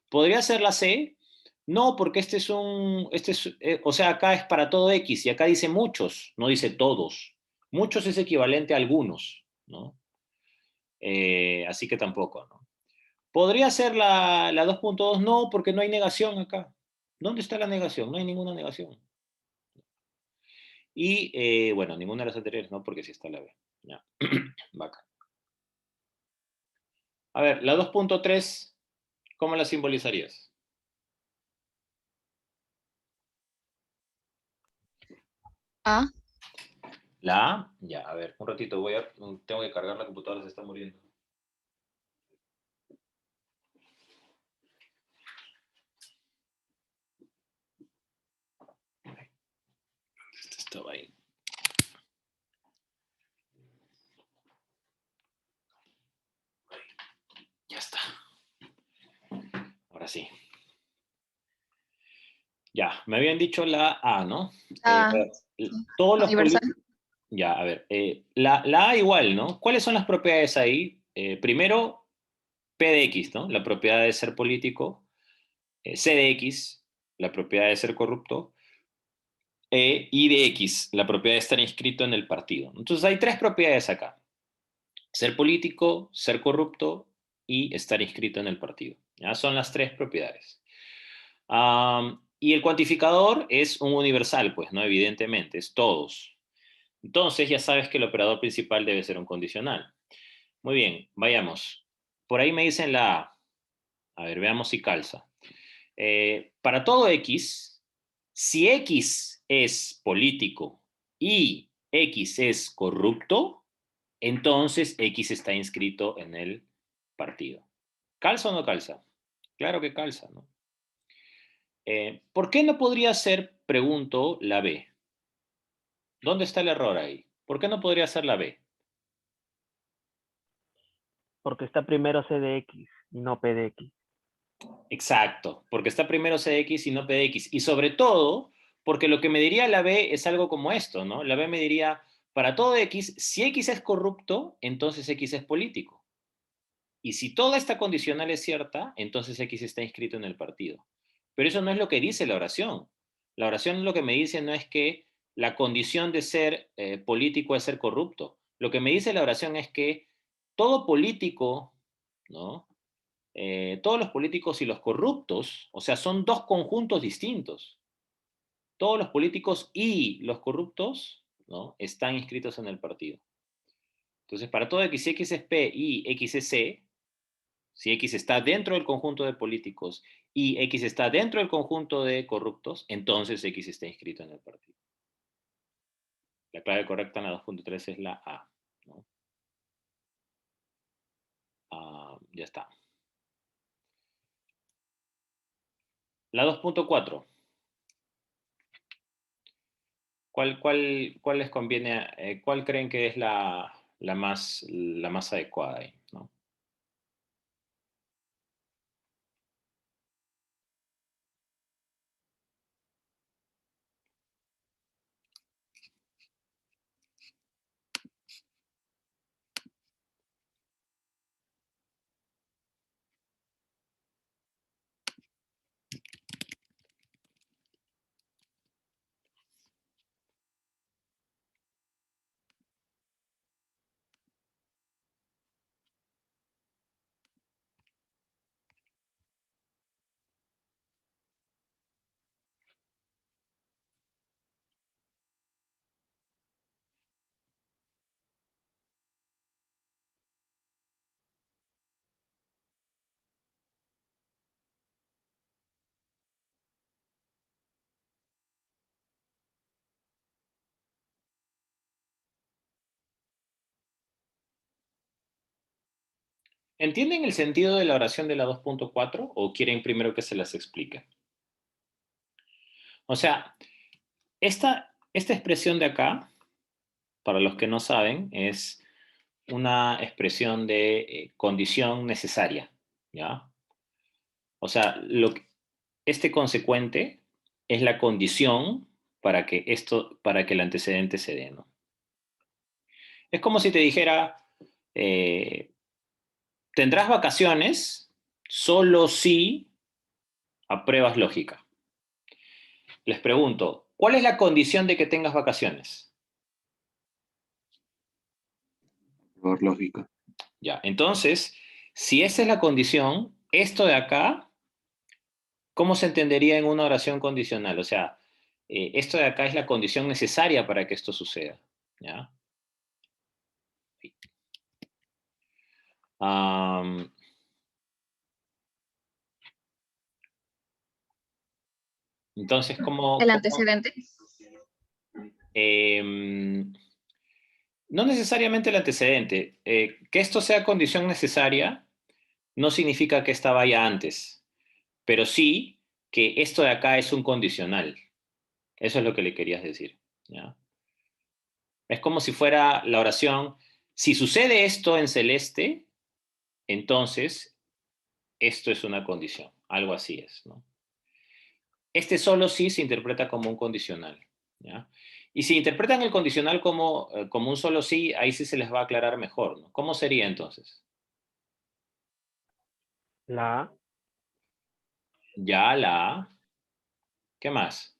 ¿Podría ser la C? No, porque o sea, acá es para todo X y acá dice muchos, no dice todos. Muchos es equivalente a algunos, ¿no? Así que tampoco, ¿no? ¿Podría ser la 2.2? No, porque no hay negación acá. ¿Dónde está la negación? No hay ninguna negación. Y bueno, ninguna de las anteriores, no, porque sí está la B. Ya. Bacán. A ver, la 2.3, ¿cómo la simbolizarías? A. La A, ya, a ver, un ratito, tengo que cargar la computadora, se está muriendo. Estaba ahí. Ya está. Ahora sí. Ya, me habían dicho la A, ¿no? A. Todos los Universal. Ya, a ver. La A igual, ¿no? ¿Cuáles son las propiedades ahí? Primero, P de X, ¿no? La propiedad de ser político. C de X, la propiedad de ser corrupto. Y de X, la propiedad de estar inscrito en el partido. Entonces hay tres propiedades acá. Ser político, ser corrupto y estar inscrito en el partido. ¿Ya? Son las tres propiedades. Y el cuantificador es un universal, pues, ¿no? Evidentemente, es todos. Entonces ya sabes que el operador principal debe ser un condicional. Muy bien, vayamos. Por ahí me dicen la A. A ver, veamos si calza. Para todo X, si X es político y X es corrupto, entonces X está inscrito en el partido. ¿Calza o no calza? Claro que calza, ¿no? ¿Por qué no podría ser, pregunto, la B? ¿Dónde está el error ahí? ¿Por qué no podría ser la B? Porque está primero C de X y no P de X. Exacto, porque está primero CX y no PDX. Y sobre todo, porque lo que me diría la B es algo como esto, ¿no? La B me diría, para todo X, si X es corrupto, entonces X es político. Y si toda esta condicional es cierta, entonces X está inscrito en el partido. Pero eso no es lo que dice la oración. La oración lo que me dice no es que la condición de ser político es ser corrupto. Lo que me dice la oración es que todo político, ¿no? Todos los políticos y los corruptos, o sea, son dos conjuntos distintos. Todos los políticos y los corruptos, ¿no? Están inscritos en el partido. Entonces, para todo X, si X es P y X es C, si X está dentro del conjunto de políticos y X está dentro del conjunto de corruptos, entonces X está inscrito en el partido. La clave correcta en la 2.3 es la A, ¿no? Ya está. La 2.4. ¿Cuál les conviene? ¿Cuál creen que es la más adecuada ahí, ¿no? ¿Entienden el sentido de la oración de la 2.4 o quieren primero que se las explique? O sea, esta expresión de acá, para los que no saben, es una expresión de condición necesaria, ¿ya? O sea, este consecuente es la condición para que el antecedente se dé, ¿no? Es como si te dijera, eh, tendrás vacaciones solo si apruebas lógica. Les pregunto, ¿cuál es la condición de que tengas vacaciones? Por lógica. Ya, entonces, si esa es la condición, esto de acá, ¿cómo se entendería en una oración condicional? O sea, esto de acá es la condición necesaria para que esto suceda, ¿ya? Um, entonces, El antecedente. No necesariamente el antecedente. Que esto sea condición necesaria no significa que esta vaya antes, pero sí que esto de acá es un condicional. Eso es lo que le querías decir, ¿ya? Es como si fuera la oración, si sucede esto en celeste, entonces esto es una condición. Algo así es, ¿no? Este solo sí se interpreta como un condicional, ¿ya? Y si interpretan el condicional como un solo sí, ahí sí se les va a aclarar mejor, ¿no? ¿Cómo sería entonces? La A. Ya, la A. ¿Qué más?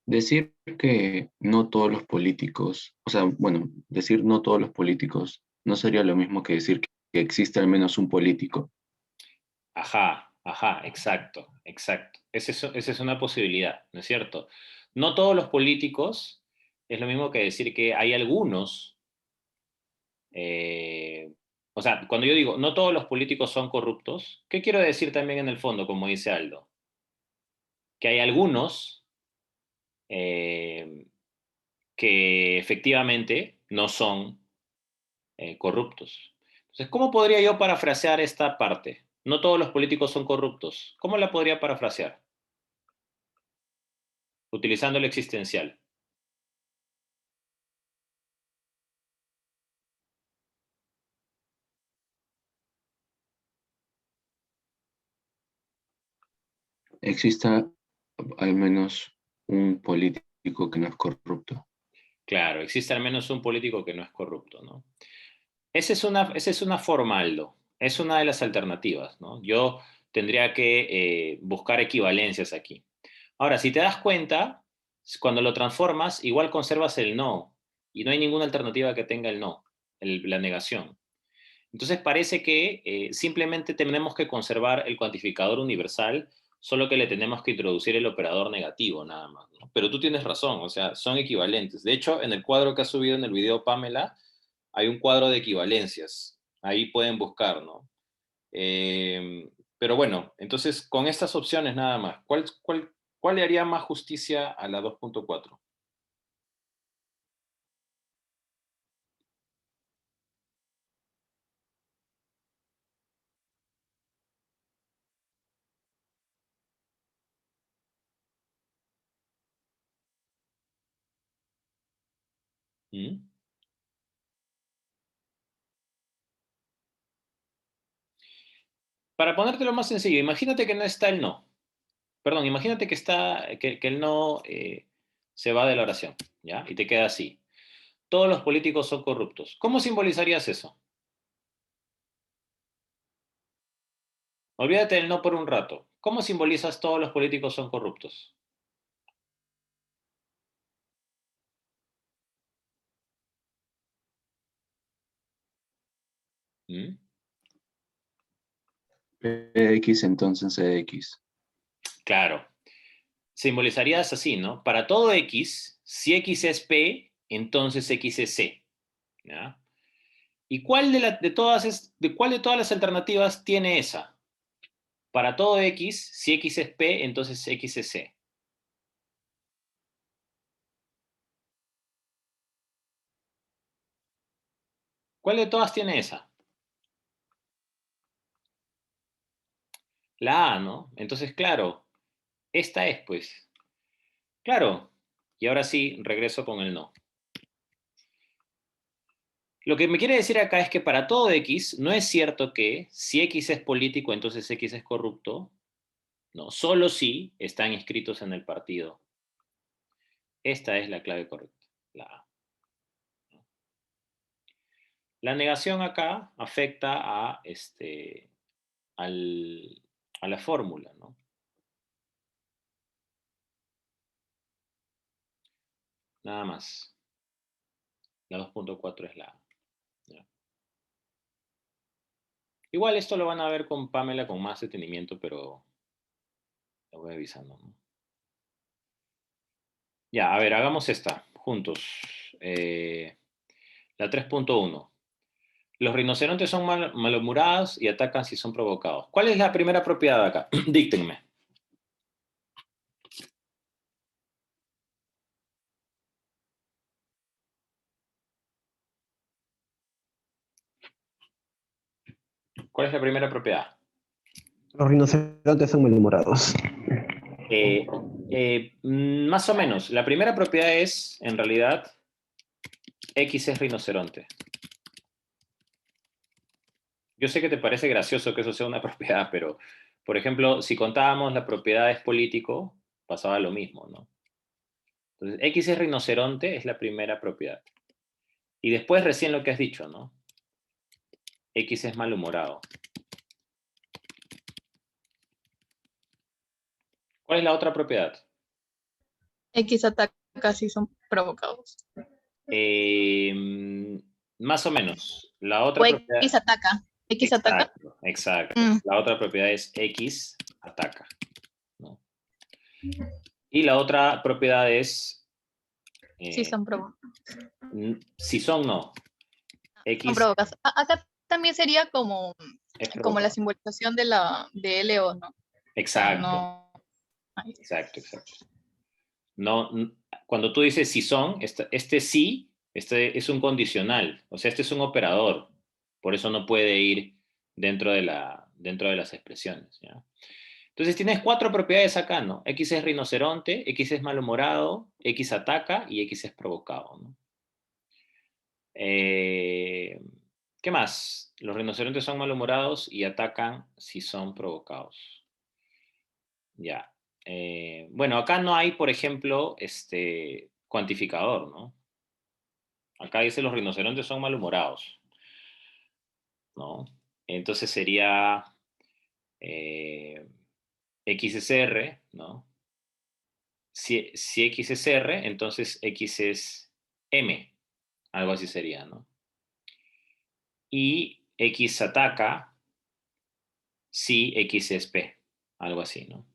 Decir que no todos los políticos, o sea, bueno, decir no todos los políticos no sería lo mismo que decir que existe al menos un político. Ajá, ajá, exacto, exacto. Esa es una posibilidad, ¿no es cierto? No todos los políticos es lo mismo que decir que hay algunos, eh, o sea, cuando yo digo no todos los políticos son corruptos, ¿qué quiero decir también en el fondo, como dice Aldo? Que hay algunos eh, que efectivamente no son corruptos. Entonces, ¿cómo podría yo parafrasear esta parte? No todos los políticos son corruptos. ¿Cómo la podría parafrasear? Utilizando el existencial. Exista al menos un político que no es corrupto. Claro, existe al menos un político que no es corrupto, ¿no? Esa es una forma, Aldo. Es una de las alternativas, ¿no? Yo tendría que buscar equivalencias aquí. Ahora, si te das cuenta, cuando lo transformas, igual conservas el no, y no hay ninguna alternativa que tenga el no, la negación. Entonces parece que simplemente tenemos que conservar el cuantificador universal, solo que le tenemos que introducir el operador negativo nada más, ¿no? Pero tú tienes razón, o sea, son equivalentes. De hecho, en el cuadro que ha subido en el video Pamela, hay un cuadro de equivalencias. Ahí pueden buscar, ¿no? Pero bueno, entonces con estas opciones nada más, ¿cuál le haría más justicia a la 2.4? ¿Mm? Para ponértelo más sencillo, imagínate que no está el no. Perdón, imagínate que el no se va de la oración, ¿ya? Y te queda así. Todos los políticos son corruptos. ¿Cómo simbolizarías eso? Olvídate del no por un rato. ¿Cómo simbolizas todos los políticos son corruptos? ¿Mm? PX entonces EX. Claro. Simbolizarías así, ¿no? Para todo X, si X es P, entonces X es C, ¿ya? ¿Y cuál de todas las alternativas tiene esa? Para todo X, si X es P, entonces X es C. ¿Cuál de todas tiene esa? La A, ¿no? Entonces, claro, esta es, pues. Claro. Y ahora sí, regreso con el no. Lo que me quiere decir acá es que para todo X no es cierto que si X es político, entonces X es corrupto. No, solo si están inscritos en el partido. Esta es la clave correcta, la A. La negación acá afecta al- a la fórmula, ¿no? Nada más. La 2.4 es la A. ¿Ya? Igual esto lo van a ver con Pamela con más detenimiento, pero lo voy avisando, ¿no? Ya, a ver, hagamos esta, juntos. La 3.1. Los rinocerontes son malhumorados y atacan si son provocados. ¿Cuál es la primera propiedad acá? Díctenme. ¿Cuál es la primera propiedad? Los rinocerontes son malhumorados. Eh, Más o menos. La primera propiedad es, en realidad, X es rinoceronte. Yo sé que te parece gracioso que eso sea una propiedad, pero, por ejemplo, si contábamos la propiedad es político, pasaba lo mismo, ¿no? Entonces, X es rinoceronte es la primera propiedad. Y después recién lo que has dicho, ¿no? X es malhumorado. ¿Cuál es la otra propiedad? X ataca si son provocados. Más o menos. La O otra propiedad... X ataca. X ataca. Exacto, exacto. Mm, La otra propiedad es X ataca, ¿no? Y la otra propiedad es sí, son provocados. si son no. Son X provocados. Acá también sería como, es como la provocado. simbolización de LO, ¿no? Exacto, No. Ay, exacto, exacto. No, cuando tú dices si son, este sí, este es un condicional, o sea, este es un operador, por eso no puede ir dentro de las expresiones, ¿ya? Entonces tienes 4 propiedades acá, ¿no? X es rinoceronte, X es malhumorado, X ataca y X es provocado, ¿no? Eh, ¿Qué más? Los rinocerontes son malhumorados y atacan si son provocados. Ya. Bueno, acá no hay, por ejemplo, cuantificador, ¿no? Acá dice los rinocerontes son malhumorados, ¿no? Entonces sería eh, X es R, ¿no? Si X es R, entonces X es M, algo así sería, ¿no? Y X ataca si X es P, algo así, ¿no?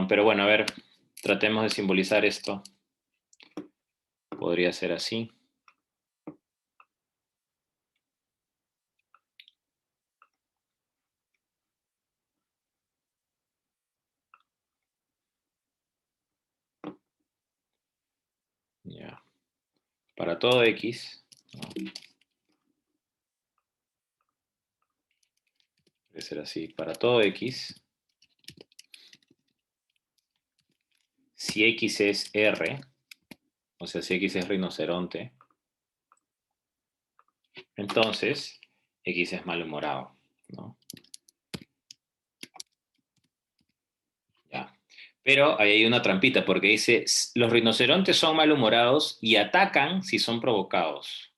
Pero bueno, a ver, tratemos de simbolizar esto. Podría ser así. Ya. Para todo X, ¿no? Debe ser así. Para todo X, si X es R, o sea, si X es rinoceronte, entonces X es malhumorado, ¿no? Ya. Pero ahí hay una trampita porque dice, los rinocerontes son malhumorados y atacan si son provocados.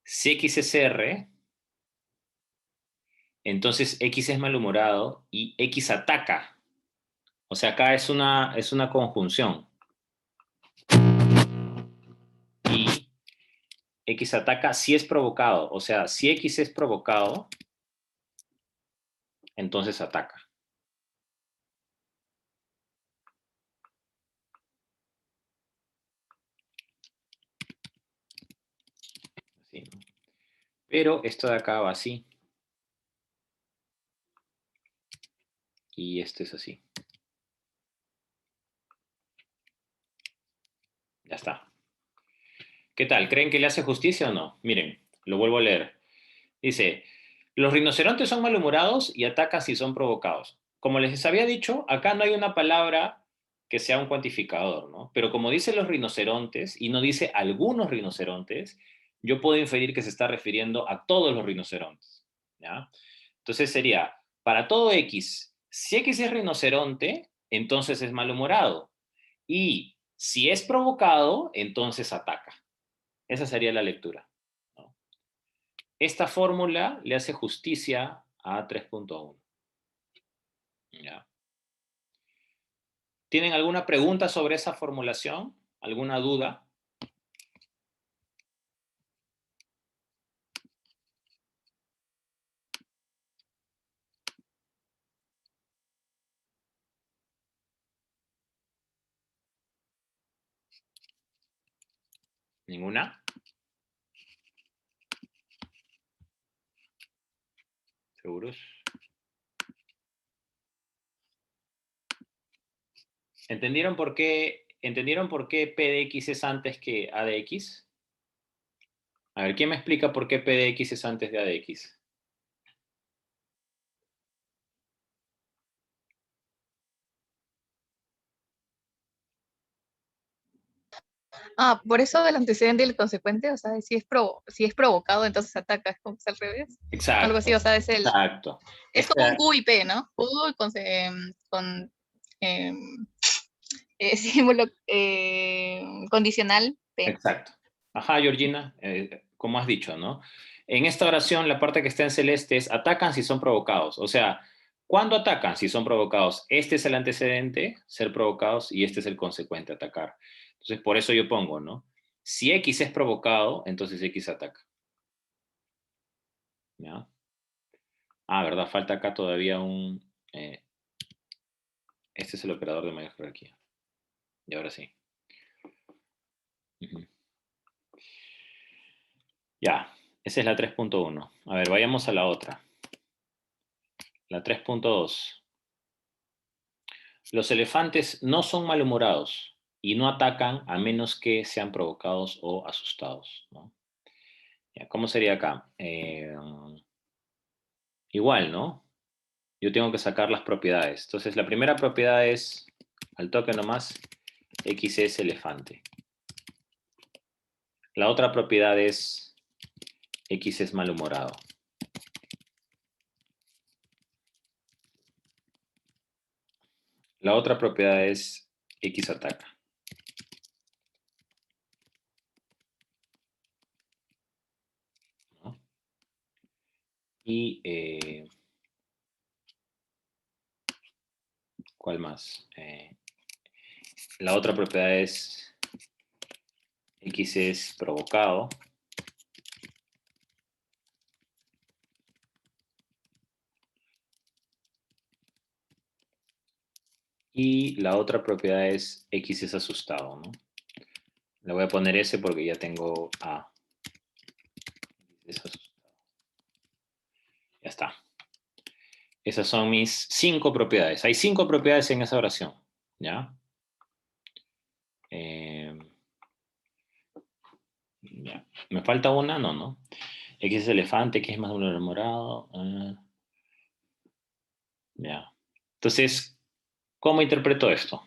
Si X es R, entonces X es malhumorado y X ataca. O sea, acá es una conjunción. Y X ataca si es provocado. O sea, si X es provocado, entonces ataca. Así, ¿no? Pero esto de acá va así. Y este es así. Ya está. ¿Qué tal? ¿Creen que le hace justicia o no? Miren, lo vuelvo a leer. Dice, los rinocerontes son malhumorados y atacan si son provocados. Como les había dicho, acá no hay una palabra que sea un cuantificador, ¿no? Pero como dice los rinocerontes y no dice algunos rinocerontes, yo puedo inferir que se está refiriendo a todos los rinocerontes, ¿ya? Entonces sería, para todo X, si X es rinoceronte, entonces es malhumorado. Y si es provocado, entonces ataca. Esa sería la lectura, ¿no? Esta fórmula le hace justicia a 3.1. ¿Ya? ¿Tienen alguna pregunta sobre esa formulación? ¿Alguna duda? ¿Ninguna? ¿Seguros? ¿Entendieron por qué P de X es antes que A de X? A ver, ¿quién me explica por qué P de X es antes de A de X? Por eso el antecedente y el consecuente, o sea, si es provocado, entonces ataca, es como que es al revés. Algo así, Exacto, o sea, exacto. es como un Esta- Q y P, ¿no? Q con símbolo condicional P. exacto. Ajá, Georgina, como has dicho, ¿no? En esta oración, la parte que está en celeste es atacan si son provocados. O sea, ¿cuándo atacan si son provocados? Este es el antecedente, ser provocados, y este es el consecuente, atacar. Entonces, por eso yo pongo, ¿no? Si X es provocado, entonces X ataca. ¿Ya? ¿Verdad? Falta acá todavía un... este es el operador de mayor jerarquía. Y ahora sí. Ujú. Ya, esa es la 3.1. A ver, vayamos a la otra. La 3.2. Los elefantes no son malhumorados y no atacan a menos que sean provocados o asustados, ¿no? Ya, ¿cómo sería acá? Igual, ¿no? Yo tengo que sacar las propiedades. Entonces, la primera propiedad es, al toque nomás, X es elefante. La otra propiedad es X es malhumorado. La otra propiedad es X ataca. ¿No? Y, ¿cuál más? La otra propiedad es X es provocado. Y la otra propiedad es X es asustado, ¿no? Le voy a poner S porque ya tengo A. X es asustado. Ya está. Esas son mis 5 propiedades. Hay 5 propiedades en esa oración, ¿ya? Eh, ya. ¿Me falta una? No, ¿no? X es elefante, X es más morado. Ya. Entonces, ¿cómo interpreto esto?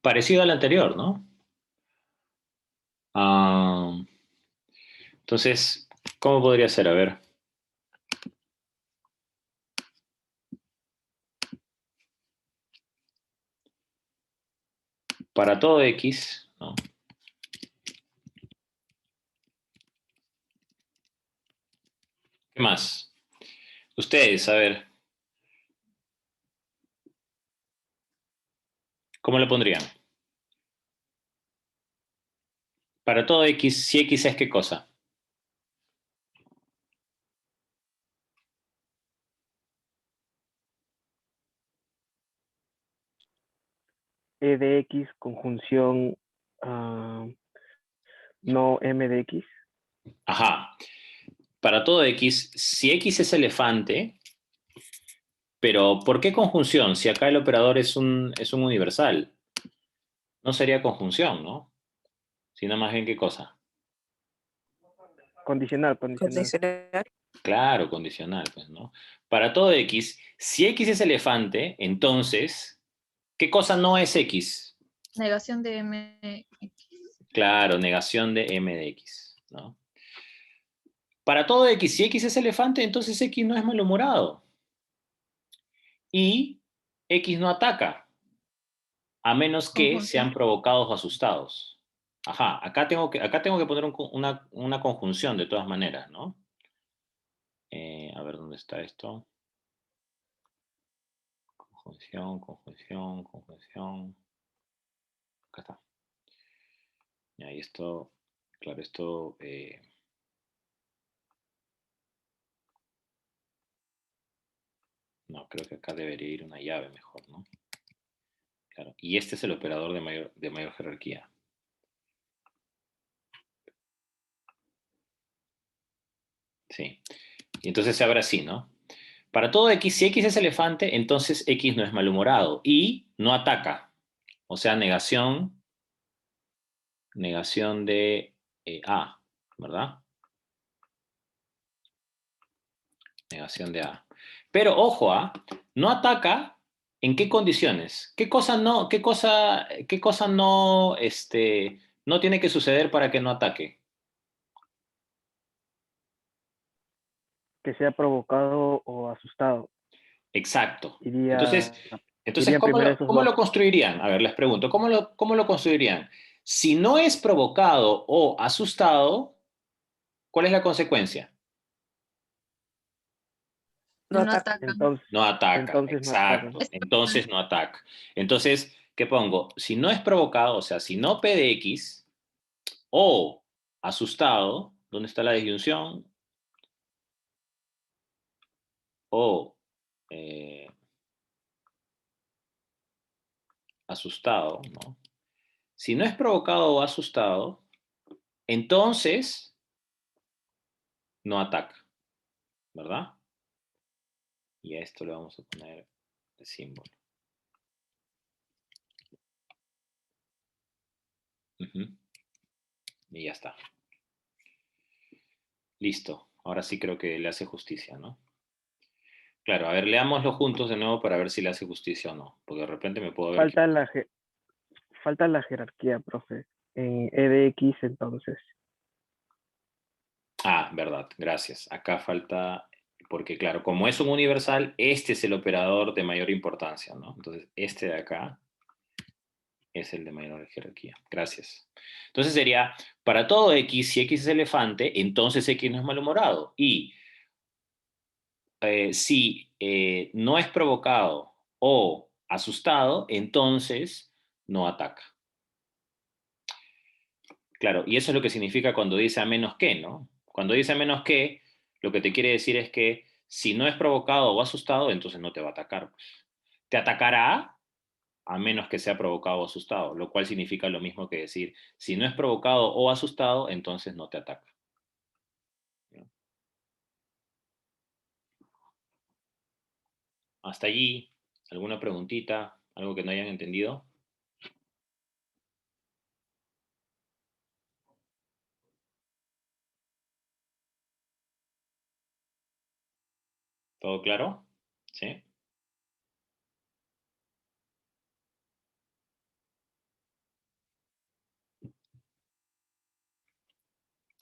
Parecido al anterior, ¿no? Ah, entonces, ¿cómo podría ser? A ver. Para todo X, ¿no? ¿Qué más? Ustedes, a ver, ¿cómo le pondrían? Para todo X, si X es qué cosa. E de X, conjunción no M de X. Ajá. Para todo X, si X es elefante, pero ¿por qué conjunción? Si acá el operador es un universal. No sería conjunción, ¿no? Sino más bien qué cosa. Condicional, condicional. Condicional. Claro, condicional, pues, ¿no? Para todo X, si X es elefante, entonces, ¿qué cosa no es X? Negación de M. Claro, negación de M de X, ¿no? Para todo X, si X es elefante, entonces X no es malhumorado. Y X no ataca, a menos que sean Conjunción. provocados o asustados. Ajá, acá tengo que poner una conjunción de todas maneras, ¿no? A ver, ¿dónde está esto? Conjunción, conjunción, conjunción. Acá está. Y ahí esto, claro, esto... no, creo que acá debería ir una llave mejor, ¿no? Claro. Y este es el operador de mayor jerarquía. Sí. Y entonces se abre así, ¿no? Para todo X, si X es elefante, entonces X no es malhumorado y no ataca. O sea, negación de A, ¿verdad? Negación de A. Pero ojo, no ataca ¿En qué condiciones? Qué cosa no, no tiene que suceder para que no ataque? Que sea provocado o asustado. Exacto. Entonces, Iría, entonces irían primero esos ¿cómo dos. lo construirían? A ver, les pregunto, cómo lo construirían? Si no es provocado o asustado, ¿cuál es la consecuencia? No No ataca. atacan. Entonces, No ataca, entonces no atacan. exacto. Entonces no ataca. Entonces, ¿qué pongo? Si no es provocado, o sea, si no P de X o asustado, ¿dónde está la disyunción? O eh, asustado, ¿no? Si no es provocado o asustado, entonces no ataca, ¿verdad? Y a esto le vamos a poner el símbolo. Ujú. Y ya está. Listo. Ahora sí creo que le hace justicia, ¿no? Claro, a ver, leámoslo juntos de nuevo para ver si le hace justicia o no, porque de repente me puedo haber Falta equivocado. la, falta la jerarquía, profe. En E de X, entonces. Ah, verdad, gracias. Acá falta, porque claro, como es un universal, este es el operador de mayor importancia, ¿no? Entonces, este de acá es el de mayor jerarquía. Gracias. Entonces sería, para todo X, si X es elefante, entonces X no es malhumorado. Y si no es provocado o asustado, entonces no ataca. Claro, y eso es lo que significa cuando dice a menos que, ¿no? Cuando dice a menos que, lo que te quiere decir es que si no es provocado o asustado, entonces no te va a atacar, pues. Te atacará a menos que sea provocado o asustado, lo cual significa lo mismo que decir, si no es provocado o asustado, entonces no te ataca. ¿No? Hasta allí, ¿alguna preguntita? ¿Algo que no hayan entendido? ¿Todo claro? ¿Sí?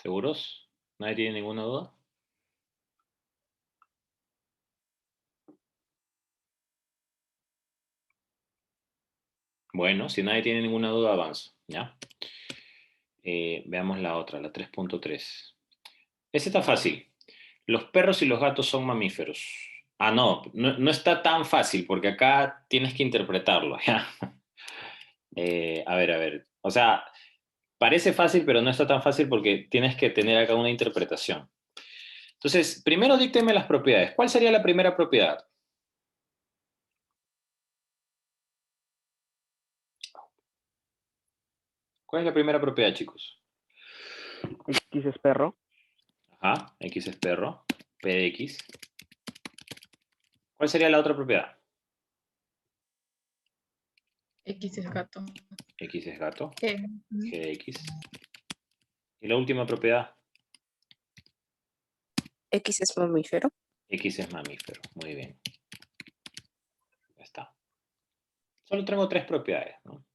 ¿Seguros? ¿Nadie tiene ninguna duda? Bueno, si nadie tiene ninguna duda, avanzo. ¿Ya? Veamos la otra, la 3.3. Ese está fácil. Los perros y los gatos son mamíferos. Ah, no está tan fácil porque acá tienes que interpretarlo. ¿Ya? A ver. O sea, parece fácil, pero no está tan fácil porque tienes que tener acá una interpretación. Entonces, primero dícteme las propiedades. ¿Cuál sería la primera propiedad? ¿Cuál es la primera propiedad, chicos? X es perro. Ajá, X es perro, P de X. ¿Cuál sería la otra propiedad? X es gato. X es gato, G. G de X. ¿Y la última propiedad? X es mamífero. X es mamífero. Muy bien. Ya está. Solo tengo tres propiedades, ¿no?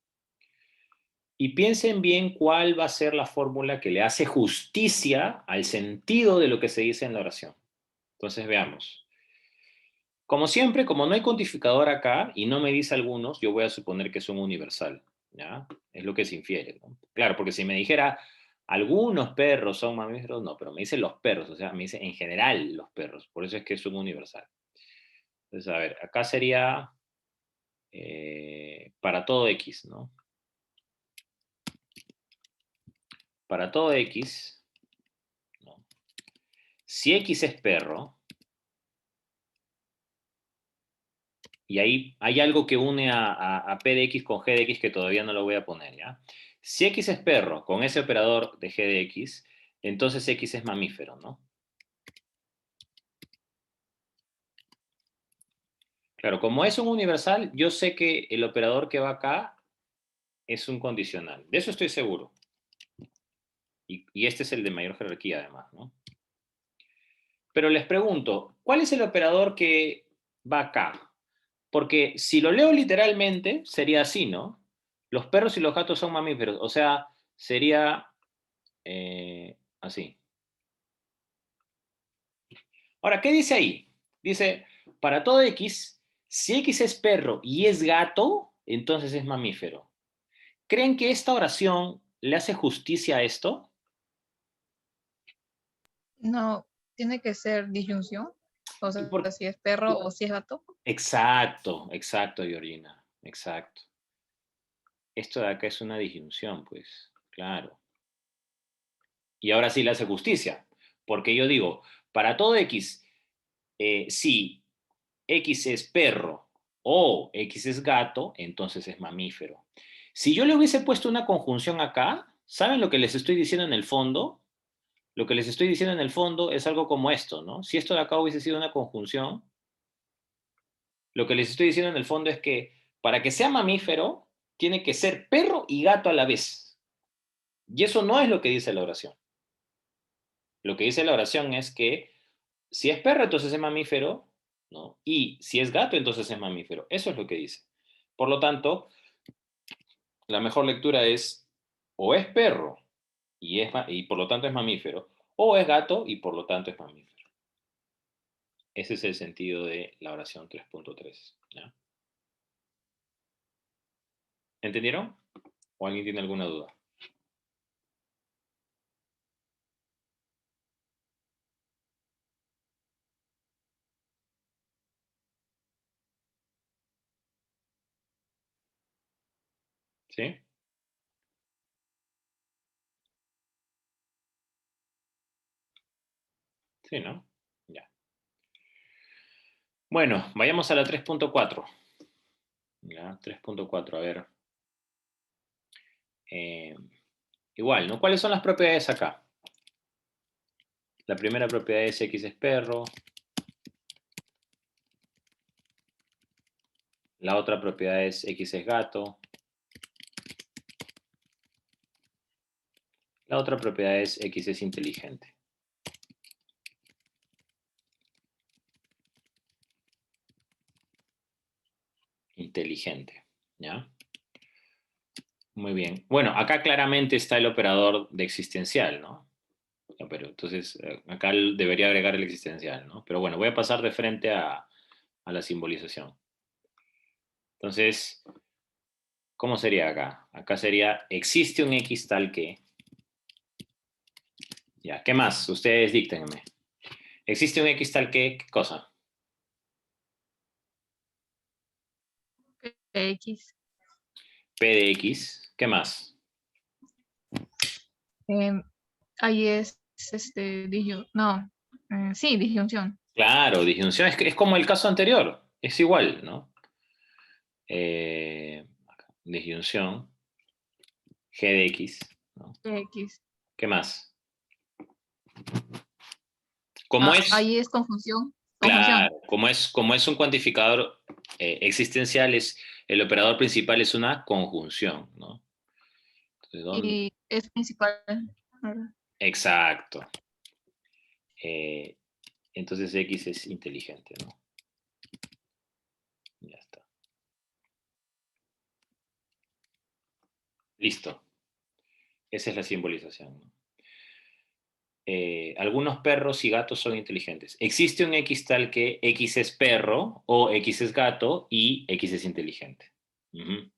Y piensen bien cuál va a ser la fórmula que le hace justicia al sentido de lo que se dice en la oración. Entonces veamos. Como siempre, como no hay cuantificador acá y no me dice algunos, yo voy a suponer que es un universal. ¿Ya? Es lo que se infiere, ¿no? Claro, porque si me dijera algunos perros son mamíferos, no, pero me dice los perros, o sea, me dice en general los perros. Por eso es que es un universal. Entonces, a ver, acá sería para todo X, ¿no? Para todo X, ¿no? Si X es perro, y ahí hay algo que une a P de X con G de X que todavía no lo voy a poner, ¿ya? Si X es perro con ese operador de G de X, entonces X es mamífero, ¿no? Claro, como es un universal, yo sé que el operador que va acá es un condicional. De eso estoy seguro. Y este es el de mayor jerarquía, además, ¿no? Pero les pregunto, ¿cuál es el operador que va acá? Porque si lo leo literalmente, sería así, ¿no? Los perros y los gatos son mamíferos. O sea, sería así. Ahora, ¿qué dice ahí? Dice, para todo X, si X es perro y es gato, entonces es mamífero. ¿Creen que esta oración le hace justicia a esto? No, tiene que ser disyunción. O ¿Y sea, por si es perro o si es gato. Exacto, exacto, Georgina, exacto. Esto de acá es una disyunción, pues, claro. Y ahora sí le hace justicia, porque yo digo, para todo X, si X es perro o X es gato, entonces es mamífero. Si yo le hubiese puesto una conjunción acá, ¿saben lo que les estoy diciendo en el fondo? Lo que les estoy diciendo en el fondo es algo como esto, ¿no? Si esto de acá hubiese sido una conjunción, lo que les estoy diciendo en el fondo es que para que sea mamífero, tiene que ser perro y gato a la vez. Y eso no es lo que dice la oración. Lo que dice la oración es que si es perro, entonces es mamífero, ¿no? Y si es gato, entonces es mamífero. Eso es lo que dice. Por lo tanto, la mejor lectura es o es perro y por lo tanto es mamífero, o es gato y por lo tanto es mamífero. Ese es el sentido de la oración 3.3. ¿Ya? ¿Entendieron? ¿O alguien tiene alguna duda? ¿Sí? Sí, ¿no? Ya. Bueno, vayamos a la 3.4. Ya, 3.4, a ver. Eh, igual, ¿no? ¿Cuáles son las propiedades acá? La primera propiedad es X es perro. La otra propiedad es X es gato. La otra propiedad es X es inteligente. Inteligente, ¿ya? Muy bien. Bueno, acá claramente está el operador de existencial, ¿no? Pero entonces, acá debería agregar el existencial, ¿no? Pero bueno, voy a pasar de frente a la simbolización. Entonces, ¿cómo sería acá? Acá sería, existe un X tal que... Ya, ¿qué más? Ustedes díctenme. Existe un X tal que, ¿qué cosa? X. P de X, ¿qué más? Em, ahí es no, sí, disyunción. Claro, disyunción es como el caso anterior, es igual, ¿no? Disyunción, G de X, ¿no? X. ¿Qué más? Como es, Ahí es conjunción. Conjunción. claro, como es un cuantificador existencial, el operador principal es una conjunción, ¿no? Entonces, ¿dónde? Y es principal. ¿Verdad? Exacto. Eh, entonces X es inteligente, ¿no? Ya está. Listo. Esa es la simbolización, ¿no? Algunos perros y gatos son inteligentes. Existe un X tal que X es perro o X es gato y X es inteligente. Ujú.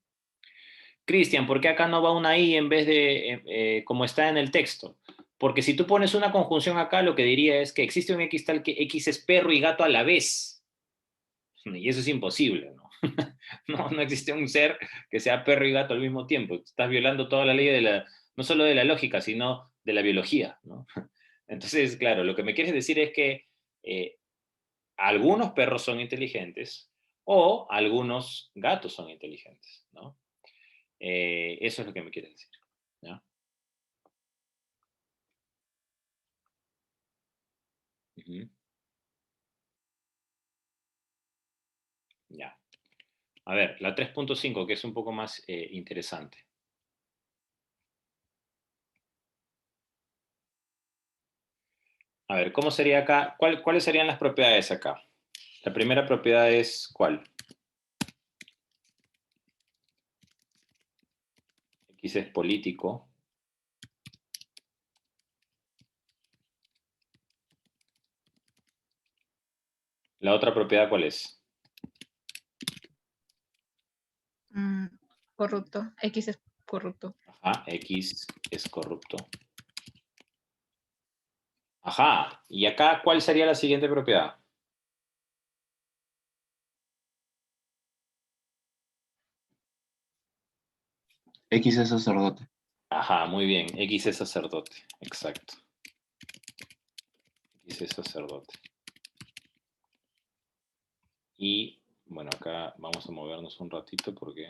Cristian, ¿por qué acá no va una I en vez de como está en el texto? Porque si tú pones una conjunción acá, lo que diría es que existe un X tal que X es perro y gato a la vez. Y eso es imposible, ¿no? No existe un ser que sea perro y gato al mismo tiempo. Estás violando toda la ley no solo de la lógica, sino de la biología, ¿no? Entonces, claro, lo que me quieres decir es que eh, algunos perros son inteligentes o algunos gatos son inteligentes, ¿no? Eso es lo que me quieres decir, ¿ya? Ujú. Ya. A ver, la 3.5, que es un poco más interesante. A ver, ¿cómo sería acá? ¿Cuáles serían las propiedades acá? La primera propiedad es ¿cuál? X es político. ¿La otra propiedad cuál es? Corrupto. X es corrupto. Ajá, X es corrupto. Ajá, y acá, ¿cuál sería la siguiente propiedad? X es sacerdote. Ajá, muy bien, X es sacerdote, exacto. X es sacerdote. Y, bueno, acá vamos a movernos un ratito porque...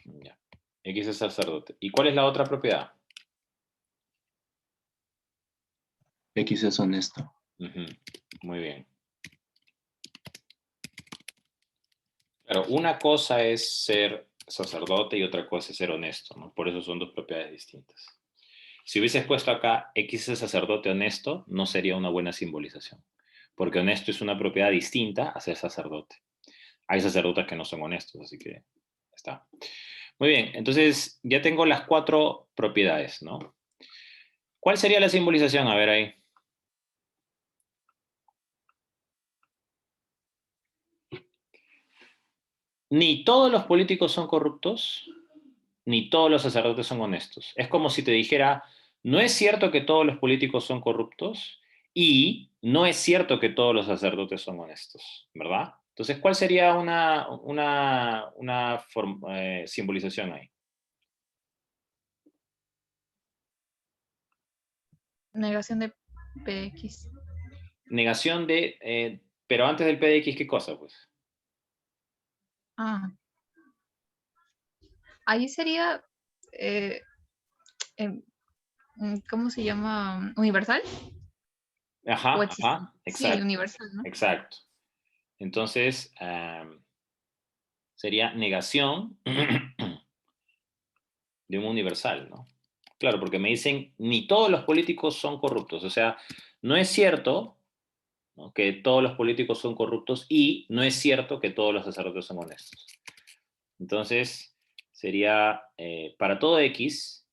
Ya. X es sacerdote. ¿Y cuál es la otra propiedad? X es honesto. Ujú, muy bien. Claro, una cosa es ser sacerdote y otra cosa es ser honesto, ¿no? Por eso son dos propiedades distintas. Si hubieses puesto acá X es sacerdote honesto, no sería una buena simbolización, porque honesto es una propiedad distinta a ser sacerdote. Hay sacerdotes que no son honestos, así que está. Muy bien, entonces ya tengo las 4 propiedades, ¿no? ¿Cuál sería la simbolización? A ver ahí. Ni todos los políticos son corruptos, ni todos los sacerdotes son honestos. Es como si te dijera, no es cierto que todos los políticos son corruptos y no es cierto que todos los sacerdotes son honestos, ¿verdad? Entonces, ¿cuál sería una simbolización ahí? Negación de PX. Negación de, pero antes del PDX, ¿qué cosa, pues? Ah, ahí sería, eh, em, ¿cómo se llama? ¿Universal? ¿O Ajá, existe? ajá, Sí, exacto, universal, ¿no? exacto. Entonces, sería negación de un universal, ¿no? Claro, porque me dicen, ni todos los políticos son corruptos. O sea, no es cierto, ¿no?, que todos los políticos son corruptos y no es cierto que todos los sacerdotes son honestos. Entonces, sería, para todo X,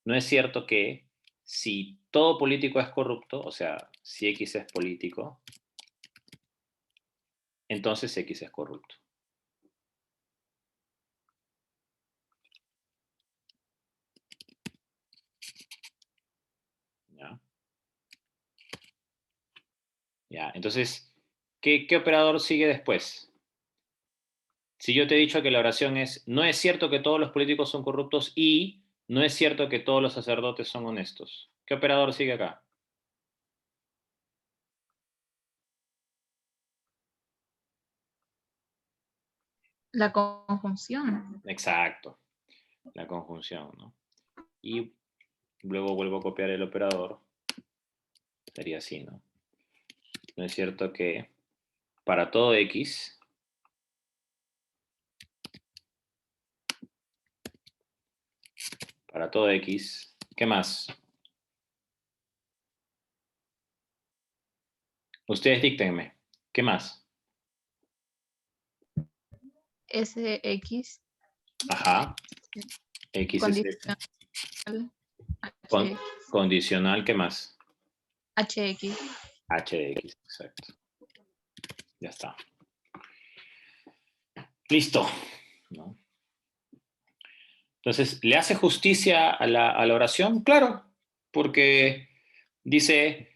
no es cierto que si todo político es corrupto, o sea, si X es político, entonces X es corrupto. ¿Ya? ¿Ya? Entonces, ¿qué operador sigue después? Si yo te he dicho que la oración es, no es cierto que todos los políticos son corruptos y no es cierto que todos los sacerdotes son honestos. ¿Qué operador sigue acá? La conjunción. Exacto, la conjunción, ¿no? Y luego vuelvo a copiar el operador. Sería así, ¿no? No es cierto que para todo X, ¿qué más? Ustedes díctenme, ¿qué más? SX. Ajá, X es Condicional. con, condicional, ¿qué más? HX. H de X, exacto. Ya está. Listo, ¿no? Entonces, ¿le hace justicia a la oración? Claro, porque dice,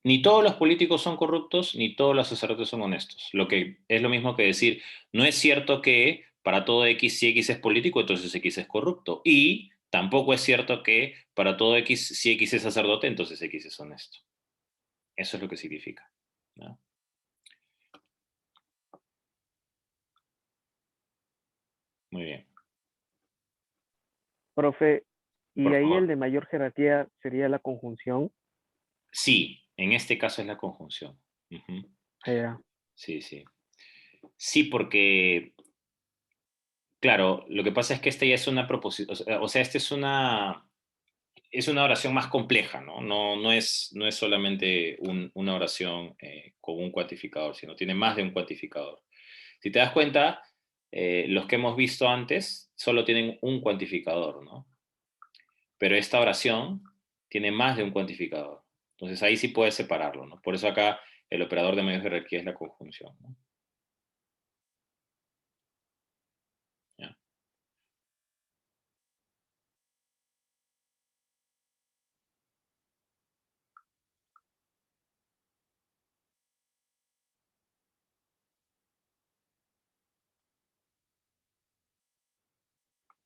ni todos los políticos son corruptos, ni todos los sacerdotes son honestos. Lo que es lo mismo que decir, no es cierto que para todo X, si X es político, entonces X es corrupto. Y tampoco es cierto que para todo X, si X es sacerdote, entonces X es honesto. Eso es lo que significa, ¿no? Muy bien. Profe, y Por ahí el favor. de mayor jerarquía sería la conjunción. Sí, en este caso es la conjunción. Ujú. Ya. Sí, sí. Sí, porque, claro, lo que pasa es que esta ya es una proposición, o sea, esta es una oración más compleja, ¿no? No es solamente una oración con un cuantificador, sino tiene más de un cuantificador. Si te das cuenta, los que hemos visto antes solo tienen un cuantificador, ¿no? Pero esta oración tiene más de un cuantificador. Entonces ahí sí puedes separarlo, ¿no? Por eso acá el operador de mayor jerarquía es la conjunción, ¿no? Ya.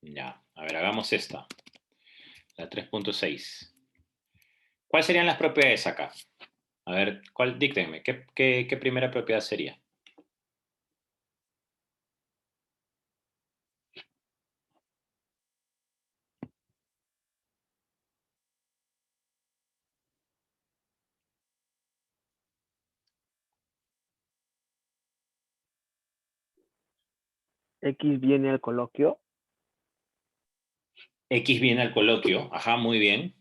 Ya, a ver, hagamos esta, la 3.6. ¿Cuáles serían las propiedades acá? A ver, díctenme, ¿qué primera propiedad sería? X viene al coloquio. X viene al coloquio, ajá, muy bien.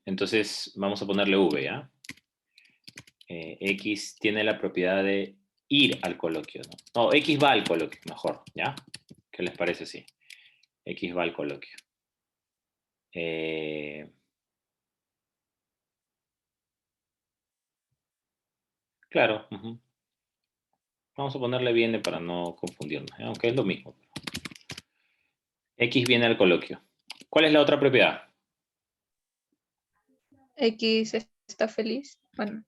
Entonces vamos a ponerle V, ¿ya? X tiene la propiedad de ir al coloquio, ¿no? No, X va al coloquio, mejor, ¿ya? ¿Qué les parece así? X va al coloquio. Claro, ujú. Vamos a ponerle viene para no confundirnos, ¿ya? Aunque es lo mismo. X viene al coloquio. ¿Cuál es la otra propiedad? X está feliz. Bueno,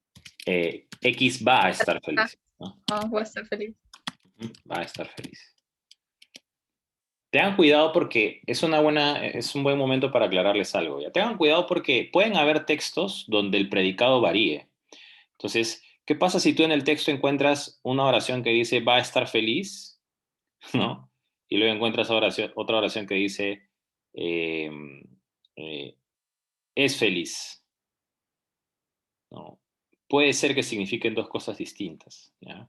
X va a estar feliz, ¿no? va a estar feliz. Va a estar feliz. Tengan cuidado porque es un buen momento para aclararles algo. ¿Ya? Tengan cuidado porque pueden haber textos donde el predicado varíe. Entonces, ¿qué pasa si tú en el texto encuentras una oración que dice va a estar feliz? ¿No? Y luego encuentras otra oración que dice eh, eh, es feliz, ¿no? Puede ser que signifiquen dos cosas distintas, ¿ya?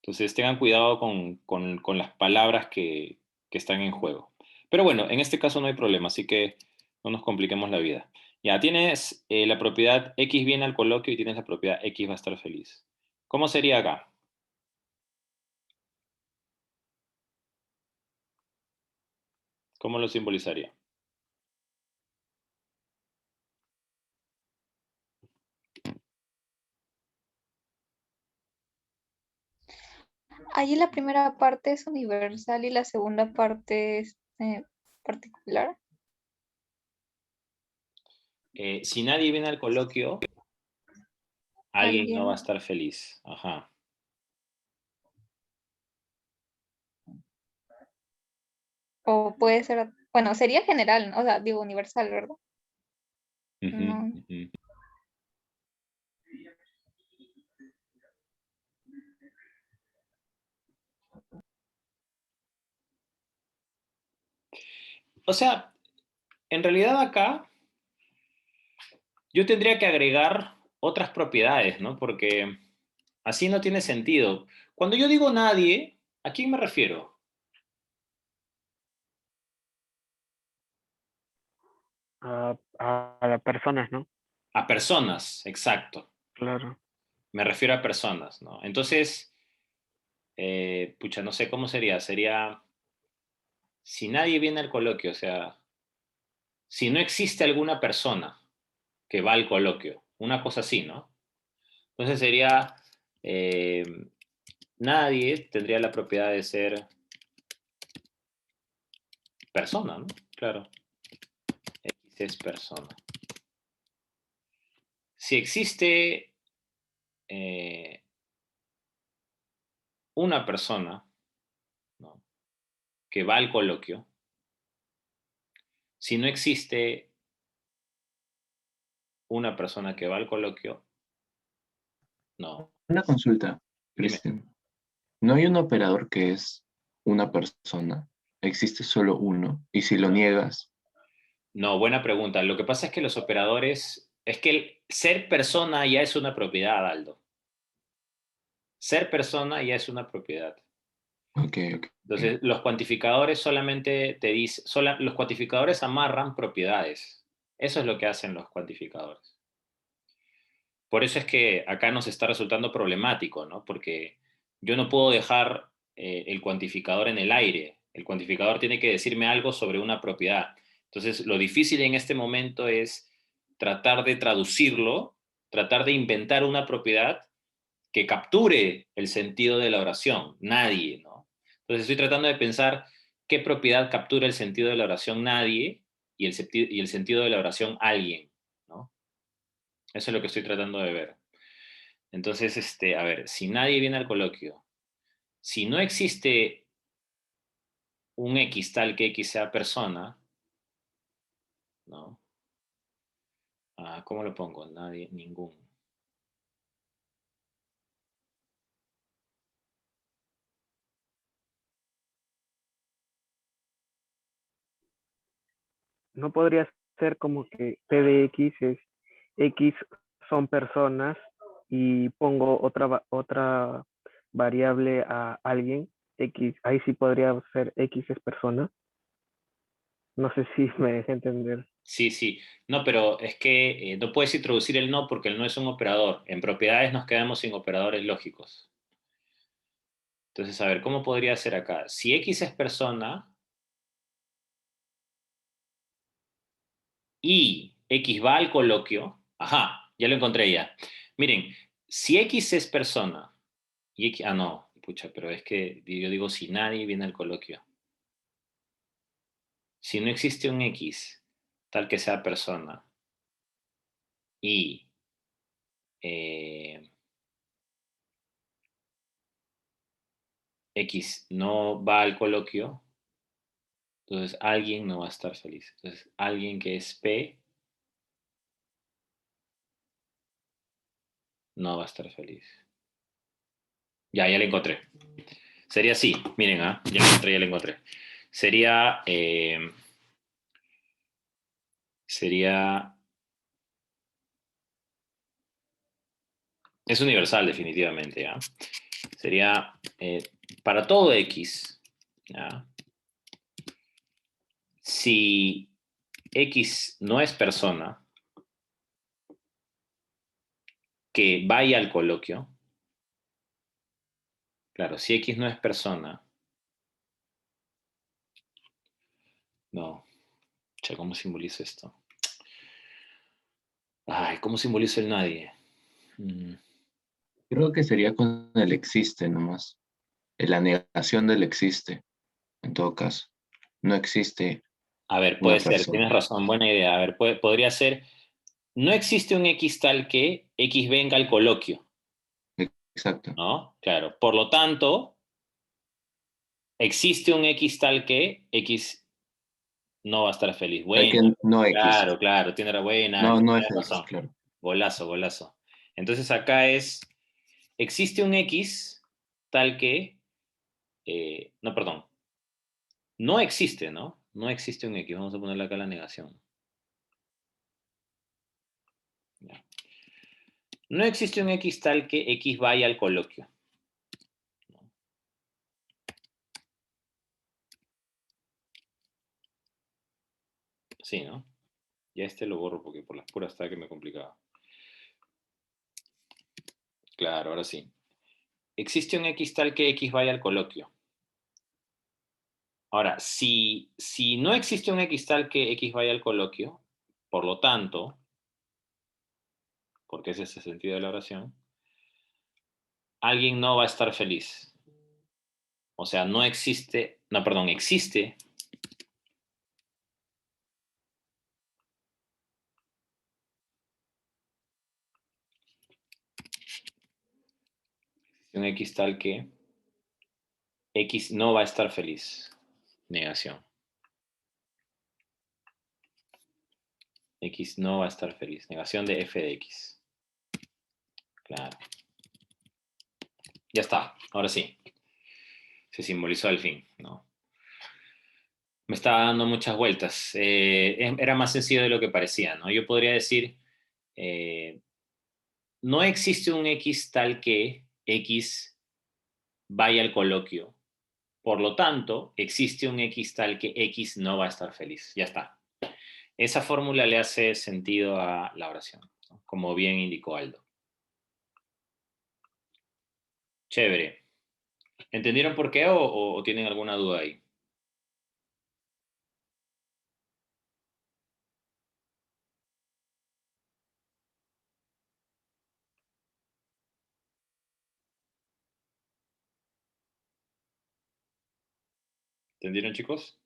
Entonces tengan cuidado con las palabras que están en juego. Pero bueno, en este caso no hay problema, así que no nos compliquemos la vida. Ya tienes la propiedad X viene al coloquio y tienes la propiedad X va a estar feliz. ¿Cómo sería acá? ¿Cómo lo simbolizaría? Ahí la primera parte es universal y la segunda parte es particular. Si nadie viene al coloquio, alguien no va a Alguien. estar feliz. Ajá. O puede ser, bueno, sería general, ¿no? O sea, digo universal, ¿verdad? Ujú, No. ujú. O sea, en realidad acá yo tendría que agregar otras propiedades, ¿no? Porque así no tiene sentido. Cuando yo digo nadie, ¿a quién me refiero? A las personas, ¿no? A personas, exacto. Claro. Me refiero a personas, ¿no? Entonces, pucha, no sé cómo sería. Sería, si nadie viene al coloquio, o sea, si no existe alguna persona que va al coloquio, una cosa así, ¿no? Entonces sería, eh, nadie tendría la propiedad de ser persona, ¿no? Claro, X es persona. Si existe eh, una persona, ¿no? Que va al coloquio, si no existe una persona que va al coloquio, no. Una consulta, Dime. Cristian. ¿No hay un operador que es una persona? Existe solo uno. Y si lo niegas, No, buena pregunta. Lo que pasa es que los operadores, es que el ser persona ya es una propiedad, Aldo. Ser persona ya es una propiedad. ok, ok. Entonces, los cuantificadores solamente te dicen, los cuantificadores amarran propiedades. Eso es lo que hacen los cuantificadores. Por eso es que acá nos está resultando problemático, ¿no? Porque yo no puedo dejar el cuantificador en el aire. El cuantificador tiene que decirme algo sobre una propiedad. Entonces, lo difícil en este momento es tratar de traducirlo, tratar de inventar una propiedad que capture el sentido de la oración. Nadie, ¿no? Entonces, estoy tratando de pensar qué propiedad captura el sentido de la oración nadie y el sentido de la oración alguien, ¿no? Eso es lo que estoy tratando de ver. Entonces, a ver, si nadie viene al coloquio, si no existe un X tal que X sea persona, ¿no? ¿Cómo lo pongo? Nadie, ningún. No podría ser como que P de X es X son personas y pongo otra variable a alguien, X, ahí sí podría ser X es persona. No sé si me deja entender. Sí, sí. No, pero es que no puedes introducir el no porque el no es un operador. En propiedades nos quedamos sin operadores lógicos. Entonces, a ver, ¿cómo podría ser acá? Si X es persona y X va al coloquio, ajá, ya lo encontré ya. Miren, si X es persona y X, no, pucha, pero es que yo digo si nadie viene al coloquio. Si no existe un X tal que sea persona y eh, X no va al coloquio, entonces alguien no va a estar feliz. Entonces, alguien que es P no va a estar feliz. Ya la encontré. Sería así, miren, ya la encontré. Sería, es universal definitivamente, ¿ya? Sería, para todo X, ¿ya? Si X no es persona, que vaya al coloquio, claro, si X no es persona, no, che, ¿cómo simbolizo esto? Ay, ¿cómo simbolizo el nadie? Creo que sería con el existe nomás. La negación del existe, en todo caso. No existe A ver, puede una ser, tienes persona. razón, buena idea. A ver, podría ser, no existe un X tal que X venga al coloquio, Exacto. ¿no? Claro, por lo tanto, existe un X tal que X no va a estar feliz. Tal que Buena, no existe. claro, claro, tiene buena, No, no tienes es X, razón. claro. Golazo, golazo. Entonces acá es, existe un X tal que, no, perdón, no existe, ¿no? No existe un X, vamos a ponerle acá la negación. Ya. No existe un X tal que X vaya al coloquio. Sí, ¿no? Ya lo borro porque por las puras está que me complicaba. Claro, ahora sí. Existe un X tal que X vaya al coloquio. Ahora, si no existe un X tal que X vaya al coloquio, por lo tanto, porque ese es el sentido de la oración, alguien no va a estar feliz. O sea, no existe, no, perdón, existe un X tal que X no va a estar feliz. Negación. X no va a estar feliz. Negación de f de X. Claro. Ya está. Ahora sí. Se simbolizó al fin, ¿no? Me estaba dando muchas vueltas. Era más sencillo de lo que parecía, ¿no? Yo podría decir, eh, no existe un X tal que X vaya al coloquio. Por lo tanto, existe un X tal que X no va a estar feliz. Ya está. Esa fórmula le hace sentido a la oración, ¿no? Como bien indicó Aldo. Chévere. ¿Entendieron por qué o tienen alguna duda ahí? ¿Entendieron, chicos?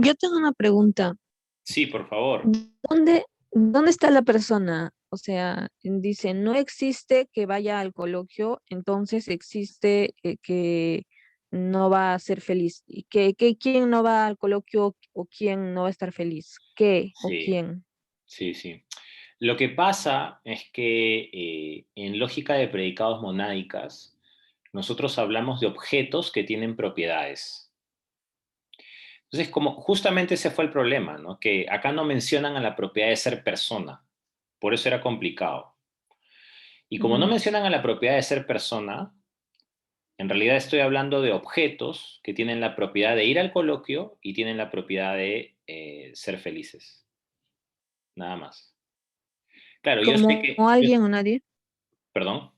Yo tengo una pregunta. Sí, por favor. ¿Dónde está la persona? O sea, dice, no existe que vaya al coloquio, entonces existe que no va a ser feliz. ¿Y quién no va al coloquio o quién no va a estar feliz? ¿Qué o Sí, quién? sí, sí. Lo que pasa es que en lógica de predicados monádicas, nosotros hablamos de objetos que tienen propiedades. Entonces, como justamente ese fue el problema, ¿no? Que acá no mencionan a la propiedad de ser persona. Por eso era complicado. Y como no Ujú. mencionan a la propiedad de ser persona, en realidad estoy hablando de objetos que tienen la propiedad de ir al coloquio y tienen la propiedad de ser felices. Nada más. Claro, yo sé Como que... alguien o nadie. Perdón.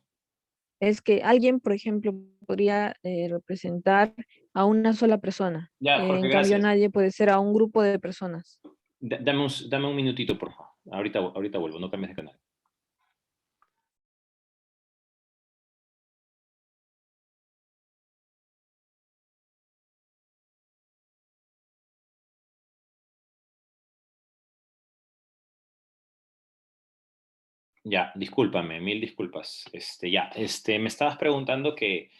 Es que alguien, por ejemplo, podría representar a una sola persona. Ya, Jorge, En cambio, gracias. nadie puede ser a un grupo de personas. Dame un minutito, por favor. Ahorita vuelvo, no cambies de canal. Ya, discúlpame, mil disculpas. Me estabas preguntando que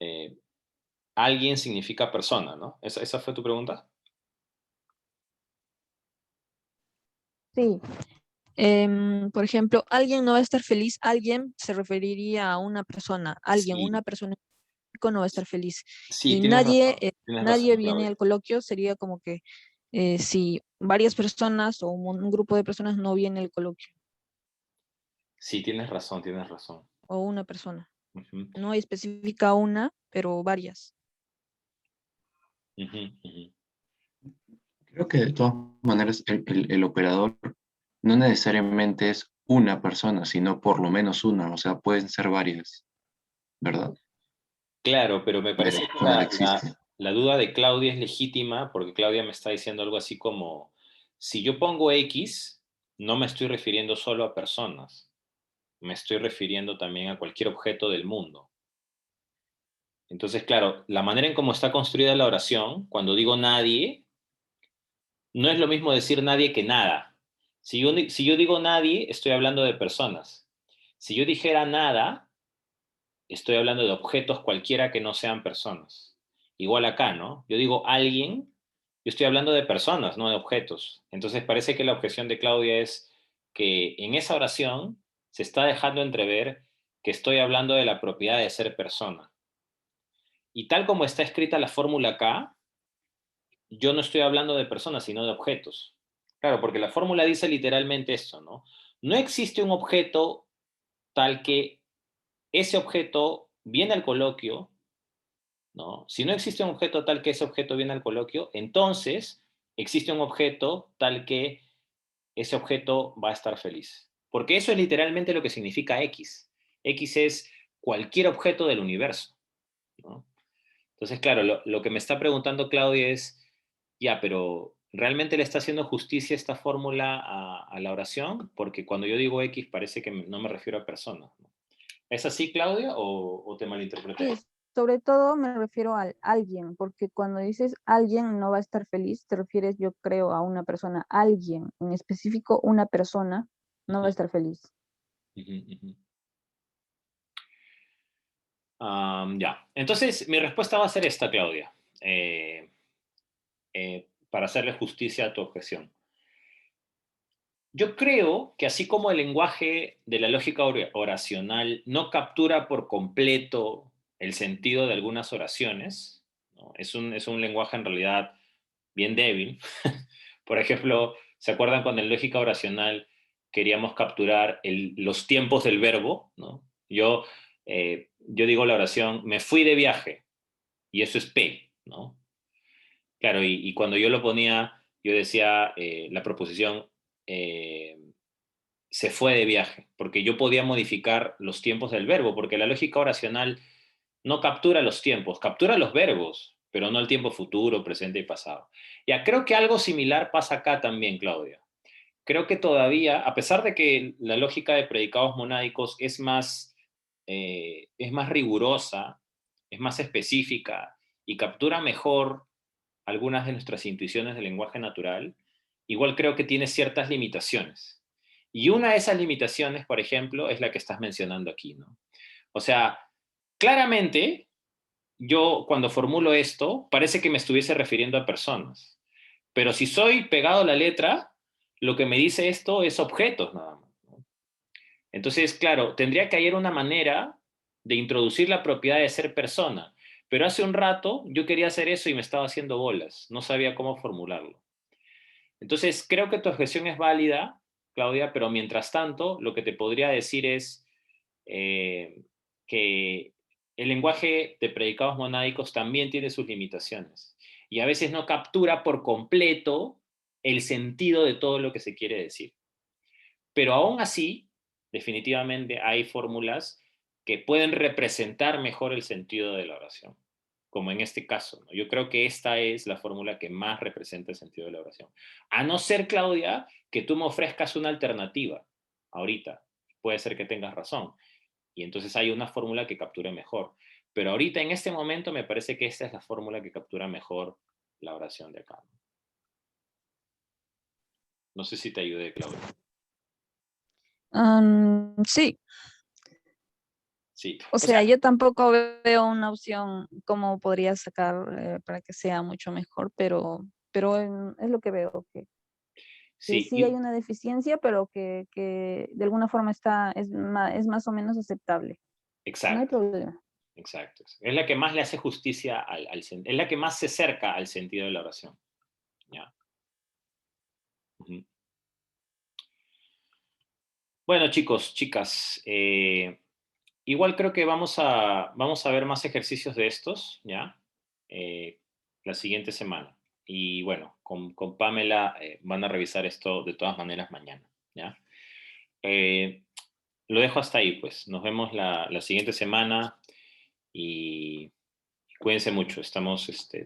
eh, alguien significa persona, ¿no? ¿Esa fue tu pregunta? Sí. Por ejemplo, alguien no va a estar feliz, alguien se referiría a una persona, Sí, una persona no va a estar feliz. sí, Y nadie, tienes nadie razón, viene Claudia. al coloquio, sería como que si varias personas o un grupo de personas no viene al coloquio, Sí, tienes razón, tienes razón. o una persona. Ujú, No especifica una, pero varias. ujú, ujú. Creo que de todas maneras el operador no necesariamente es una persona, sino por lo menos una, o sea, pueden ser varias, ¿verdad? Claro, pero me parece que Cuando existe. la duda de Claudia es legítima porque Claudia me está diciendo algo así como, si yo pongo X, no me estoy refiriendo solo a personas, me estoy refiriendo también a cualquier objeto del mundo. Entonces, claro, la manera en cómo está construida la oración, cuando digo nadie, no es lo mismo decir nadie que nada. Si yo digo nadie, estoy hablando de personas. Si yo dijera nada, estoy hablando de objetos cualquiera que no sean personas. Igual acá, ¿no? Yo digo alguien, yo estoy hablando de personas, no de objetos. Entonces parece que la objeción de Claudia es que en esa oración se está dejando entrever que estoy hablando de la propiedad de ser persona. Y tal como está escrita la fórmula acá, yo no estoy hablando de personas, sino de objetos. Claro, porque la fórmula dice literalmente esto, ¿no? No existe un objeto tal que ese objeto viene al coloquio, ¿no? Si no existe un objeto tal que ese objeto viene al coloquio, entonces existe un objeto tal que ese objeto va a estar feliz. Porque eso es literalmente lo que significa X. X es cualquier objeto del universo, ¿no? Entonces, claro, lo que me está preguntando Claudia es, ya, pero ¿realmente le está haciendo justicia esta fórmula a la oración? Porque cuando yo digo X parece que no me refiero a personas, ¿no? ¿Es así, Claudia, o te malinterpreté? Sí, sobre todo me refiero a alguien, porque cuando dices alguien no va a estar feliz, te refieres, yo creo, a una persona, alguien, en específico una persona no va a Ujú, estar feliz. ujú, ujú. Ya, entonces mi respuesta va a ser esta, Claudia, para hacerle justicia a tu objeción. Yo creo que así como el lenguaje de la lógica oracional no captura por completo el sentido de algunas oraciones, ¿no? Es un lenguaje en realidad bien débil. Por ejemplo, ¿se acuerdan cuando en lógica oracional queríamos capturar los tiempos del verbo? ¿No? Yo digo la oración, me fui de viaje, y eso es P, ¿no? Claro, y cuando yo lo ponía, yo decía la proposición, eh, se fue de viaje, porque yo podía modificar los tiempos del verbo, porque la lógica oracional no captura los tiempos, captura los verbos, pero no el tiempo futuro, presente y pasado. Ya, creo que algo similar pasa acá también, Claudia. Creo que todavía, a pesar de que la lógica de predicados monádicos es más rigurosa, es más específica y captura mejor algunas de nuestras intuiciones del lenguaje natural, igual creo que tiene ciertas limitaciones. Y una de esas limitaciones, por ejemplo, es la que estás mencionando aquí, ¿no? O sea, claramente, yo cuando formulo esto, parece que me estuviese refiriendo a personas. Pero si soy pegado a la letra, lo que me dice esto es objetos nada más, ¿no? Entonces, claro, tendría que haber una manera de introducir la propiedad de ser persona. Pero hace un rato yo quería hacer eso y me estaba haciendo bolas. No sabía cómo formularlo. Entonces, creo que tu objeción es válida, Claudia, pero mientras tanto, lo que te podría decir es eh, que el lenguaje de predicados monádicos también tiene sus limitaciones y a veces no captura por completo el sentido de todo lo que se quiere decir. Pero aún así, definitivamente hay fórmulas que pueden representar mejor el sentido de la oración, como en este caso, ¿no? Yo creo que esta es la fórmula que más representa el sentido de la oración. A no ser, Claudia, que tú me ofrezcas una alternativa ahorita. Puede ser que tengas razón. Y entonces hay una fórmula que capture mejor. Pero ahorita, en este momento, me parece que esta es la fórmula que captura mejor la oración de acá. No sé si te ayudé, Claudia. Sí, Sí. o sea, yo tampoco veo una opción como podría sacar para que sea mucho mejor, pero es lo que veo, que sí, sí hay una deficiencia, pero que de alguna forma es más o menos aceptable. No hay exacto. problema. Exacto. Es la que más le hace justicia es la que más se acerca al sentido de la oración. ¿Ya? Ujú. Bueno, chicos, chicas, igual creo que vamos a ver más ejercicios de estos, ¿ya? La siguiente semana. Y bueno, con Pamela van a revisar esto de todas maneras mañana, ¿ya? Eh, lo dejo hasta ahí, pues. Nos vemos la siguiente semana y cuídense mucho.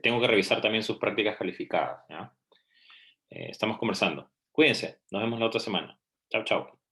Tengo que revisar también sus prácticas calificadas, ¿ya? Estamos conversando. Cuídense. Nos vemos la otra semana. Chao, chao.